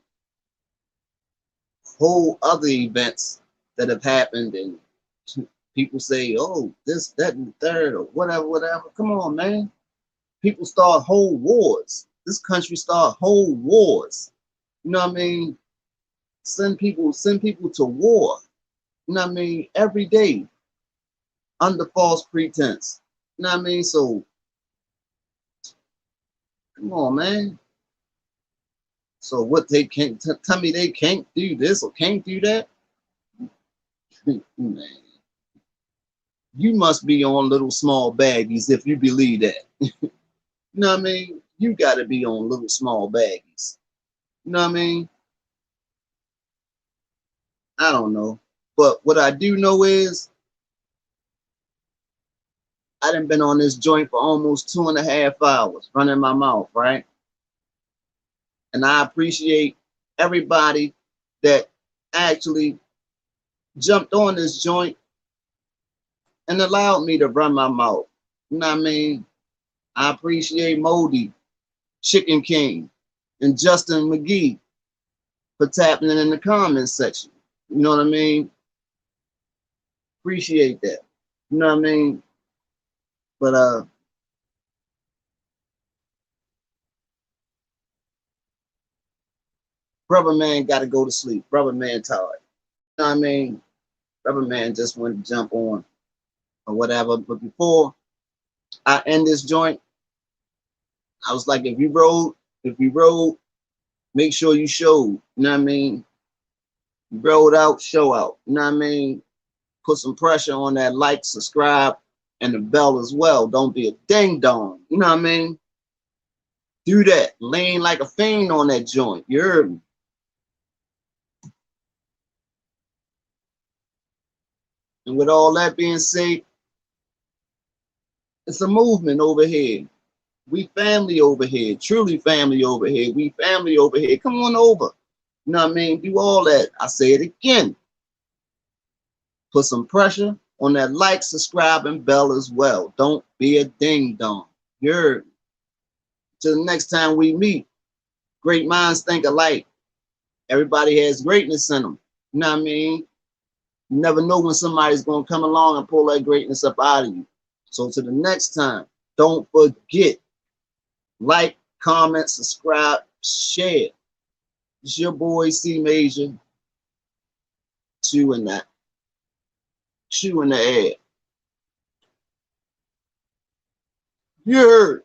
whole other events that have happened and people say, oh, this, that, and the third, or whatever, whatever. Come on, man. People start whole wars. This country start whole wars. You know what I mean? Send people to war. You know what I mean? Every day under false pretense. You know what I mean? So come on, man. So what they can't tell me they can't do this or can't do that? Man, you must be on little small baggies if you believe that. You know what I mean? You got to be on little small baggies. You know what I mean? I don't know. But what I do know is I done been on this joint for almost 2.5 hours running my mouth, right? And I appreciate everybody that actually jumped on this joint and allowed me to run my mouth. You know what I mean? I appreciate Modi, Chicken King, and Justin McGee for tapping in the comments section. You know what I mean? Appreciate that. You know what I mean? But brother man got to go to sleep. Brother man tired. You know what I mean? Brother man just wanted to jump on or whatever. But before I end this joint, I was like, if you rode, make sure you showed. You know what I mean? You rode out, show out. You know what I mean? Put some pressure on that like, subscribe, and the bell as well. Don't be a ding dong. You know what I mean? Do that. Lean like a fiend on that joint. You heard me? And with all that being said, it's a movement over here. We family over here. Truly family over here. We family over here. Come on over. You know what I mean? Do all that. I say it again. Put some pressure on that like, subscribe, and bell as well. Don't be a ding dong. You heard me? Till the next time we meet, great minds think alike. Everybody has greatness in them. You know what I mean? You never know when somebody's going to come along and pull that greatness up out of you. So to the next time, don't forget, like, comment, subscribe, share. It's your boy C Major, chewing that, chewing the air. You heard.